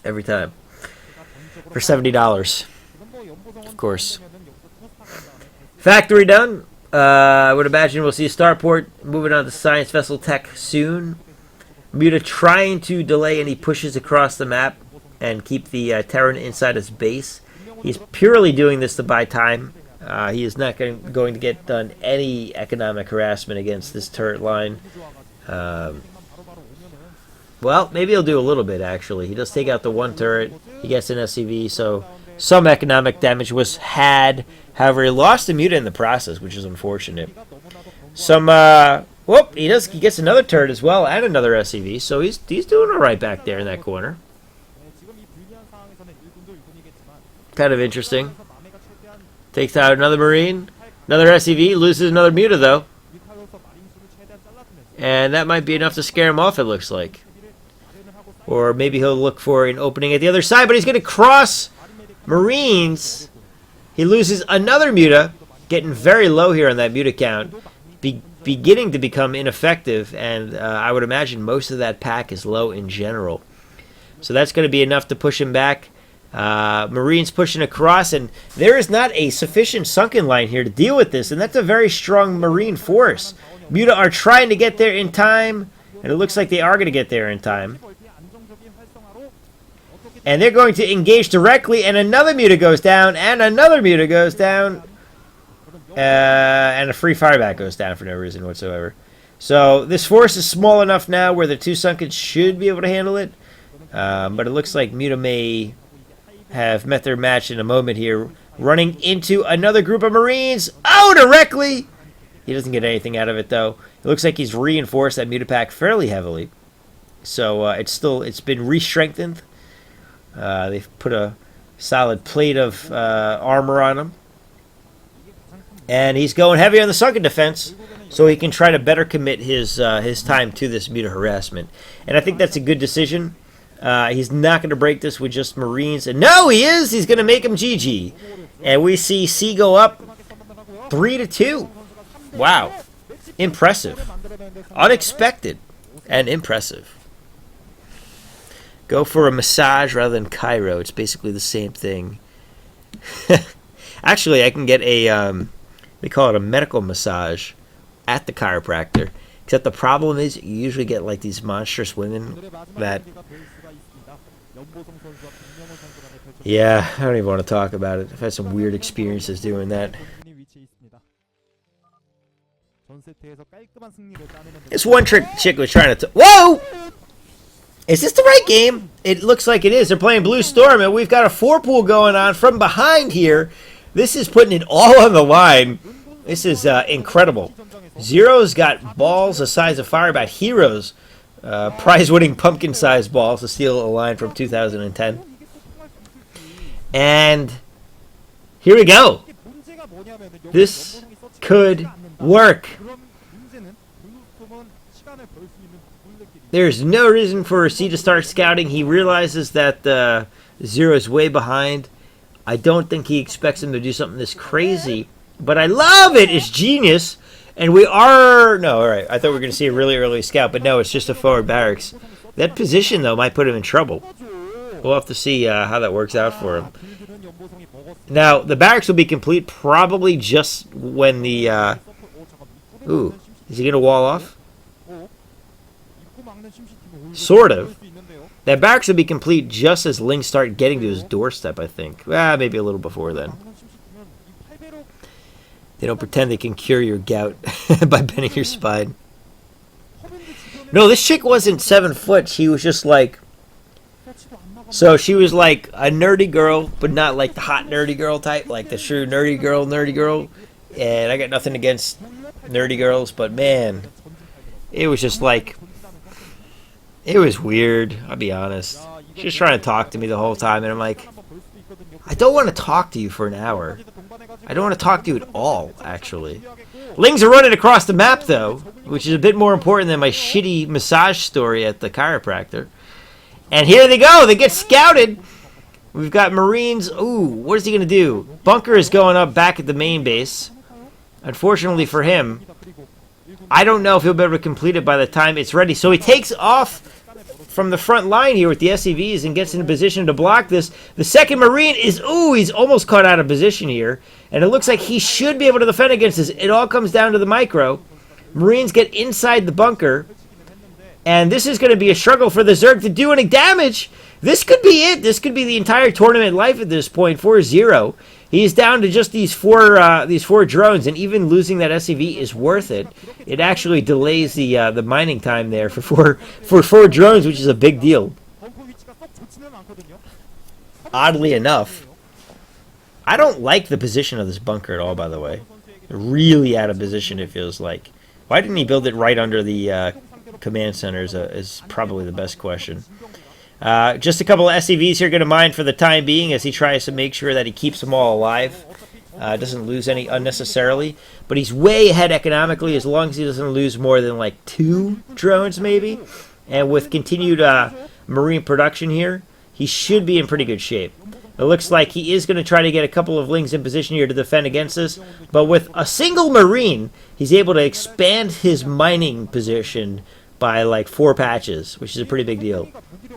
every time. For $70. Of course. Factory done. I would imagine we'll see a starport moving on to Science Vessel Tech soon. Muta trying to delay any pushes across the map and keep the Terran inside his base. He's purely doing this to buy time. He is not going to get done any economic harassment against this turret line. Well, maybe he'll do a little bit, actually. He does take out the one turret. He gets an SCV, so some economic damage was had. However, he lost the Muta in the process, which is unfortunate. He gets another turret as well and another SCV, so he's doing all right back there in that corner. Kind of interesting. Takes out another Marine. Another SCV. Loses another Muta, though. And that might be enough to scare him off, it looks like. Or maybe he'll look for an opening at the other side, but he's going to cross Marines. He loses another Muta, getting very low here on that Muta count. Beginning to become ineffective, and I would imagine most of that pack is low in general. So that's going to be enough to push him back. Marines pushing across, and there is not a sufficient sunken line here to deal with this, and that's a very strong Marine force. Muta are trying to get there in time, and it looks like they are going to get there in time. And they're going to engage directly, and another Muta goes down, and another Muta goes down, and a free fireback goes down for no reason whatsoever. So this force is small enough now where the two sunken should be able to handle it, but it looks like Muta may have met their match in a moment here, running into another group of Marines. Oh, directly! He doesn't get anything out of it, though. It looks like he's reinforced that Muta pack fairly heavily. So it's been re-strengthened. They've put a solid plate of armor on him. And he's going heavy on the sunken defense, so he can try to better commit his time to this Muta harassment. And I think that's a good decision. He's not going to break this with just Marines. And no, he is! He's going to make him GG. And we see C go up 3-2. Wow. Impressive. Unexpected. And impressive. Go for a massage rather than Cairo. It's basically the same thing. Actually, I can get a, they call it a medical massage at the chiropractor. Except the problem is you usually get like these monstrous women that... Yeah, I don't even want to talk about it. I've had some weird experiences doing that. This one chick was trying to... Whoa! Is this the right game? It looks like it is. They're playing Blue Storm, and we've got a 4-pool going on from behind here. This is putting it all on the line. This is incredible. Zero's got balls the size of Firebat. Heroes, prize-winning pumpkin-sized balls to steal a line from 2010. And here we go. This could work. There's no reason for C to start scouting. He realizes that Zero is way behind. I don't think he expects him to do something this crazy. But I love it. It's genius. And we are... No, all right. I thought we were going to see a really early scout. But no, it's just a forward barracks. That position, though, might put him in trouble. We'll have to see how that works out for him. Now, the barracks will be complete probably just when the... Ooh. Is he going to wall off? Sort of. That barracks will be complete just as Lings start getting to his doorstep, I think. Maybe a little before then. They don't pretend they can cure your gout by bending your spine. No, this chick wasn't 7 foot. She was just like... So she was like a nerdy girl, but not like the hot nerdy girl type. Like the true nerdy girl. And I got nothing against nerdy girls, but man, it was just like, it was weird, I'll be honest. She was trying to talk to me the whole time, and I'm like, I don't want to talk to you for an hour. I don't want to talk to you at all, actually. Lings are running across the map, though, which is a bit more important than my shitty massage story at the chiropractor. And here they go. They get scouted. We've got Marines. Ooh, what is he going to do? Bunker is going up back at the main base. Unfortunately for him, I don't know if he'll be able to complete it by the time it's ready. So he takes off from the front line here with the SCVs and gets in a position to block this. The second Marine is, ooh, he's almost caught out of position here. And it looks like he should be able to defend against this. It all comes down to the micro. Marines get inside the bunker. And this is going to be a struggle for the Zerg to do any damage. This could be it. This could be the entire tournament life at this point, 4-0. He's down to just these four drones, and even losing that SCV is worth it. It actually delays the mining time there for four drones, which is a big deal. Oddly enough, I don't like the position of this bunker at all, by the way. Really out of position, it feels like. Why didn't he build it right under the command center is probably the best question. Just a couple of SCVs here going to mine for the time being as he tries to make sure that he keeps them all alive. Doesn't lose any unnecessarily. But he's way ahead economically as long as he doesn't lose more than like 2 drones maybe. And with continued Marine production here, he should be in pretty good shape. It looks like he is going to try to get a couple of Lings in position here to defend against this. But with a single Marine, he's able to expand his mining position by like 4 patches, which is a pretty big deal.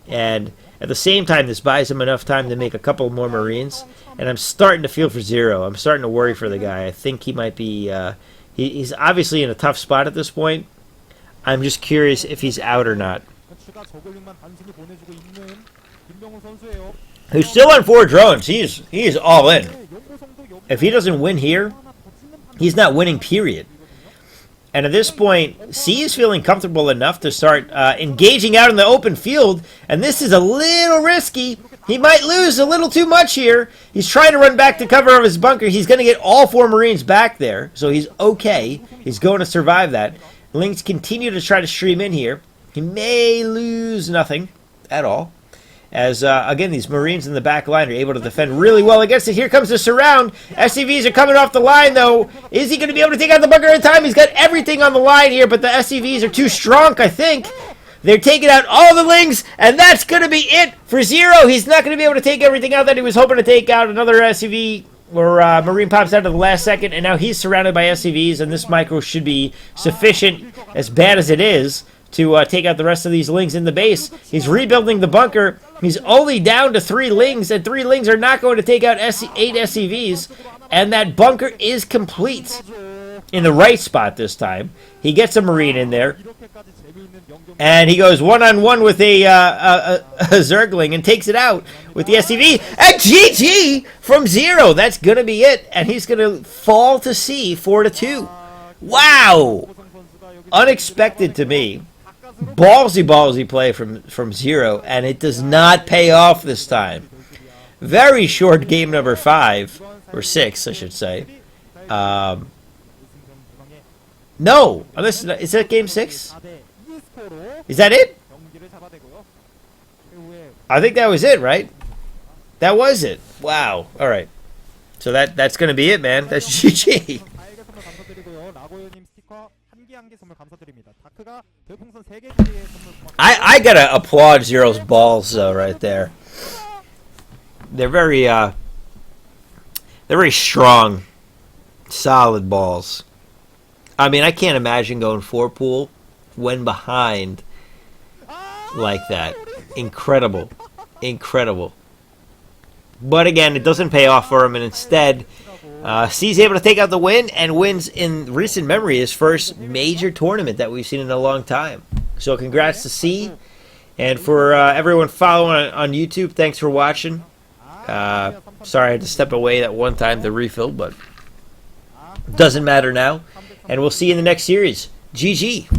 And at the same time, this buys him enough time to make a couple more Marines. And I'm starting to feel for Zero. I'm starting to worry for the guy. I think he might be... he's obviously in a tough spot at this point. I'm just curious if he's out or not. He's still on 4 drones. He is all in. If he doesn't win here, he's not winning, period. And at this point, C is feeling comfortable enough to start engaging out in the open field. And this is a little risky. He might lose a little too much here. He's trying to run back to cover of his bunker. He's going to get all 4 Marines back there. So he's okay. He's going to survive that. Lings continue to try to stream in here. He may lose nothing at all. As, again, these Marines in the back line are able to defend really well against it. Here comes the surround. SCVs are coming off the line, though. Is he going to be able to take out the bunker in time? He's got everything on the line here, but the SCVs are too strong, I think. They're taking out all the Lings, and that's going to be it for Zero. He's not going to be able to take everything out that he was hoping to take out. Another SCV or Marine pops out at the last second, and now he's surrounded by SCVs, and this micro should be sufficient, as bad as it is, to take out the rest of these Lings in the base. He's rebuilding the bunker. He's only down to 3 Lings, and 3 Lings are not going to take out 8 SCVs, and that bunker is complete in the right spot this time. He gets a Marine in there, and he goes one-on-one with a Zergling and takes it out with the SCV, and GG from Zero. That's going to be it, and he's going to fall to C 4-2. Wow! Unexpected to me. Ballsy play from Zero, and it does not pay off this time. Very short game number 5, or 6, I should say. No, is that game 6? Is that it? I think that was it, right? That was it. Wow. All right. So that's going to be it, man. That's GG. I gotta applaud Zero's balls though, right there. They're very strong, solid balls. I mean, I can't imagine going 4-pool when behind like that. Incredible, incredible. But again, it doesn't pay off for him, and instead, C's able to take out the win and wins in recent memory his first major tournament that we've seen in a long time. So congrats to C, and for everyone following on YouTube, thanks for watching. Sorry I had to step away that one time to refill, but doesn't matter now. And we'll see you in the next series. GG.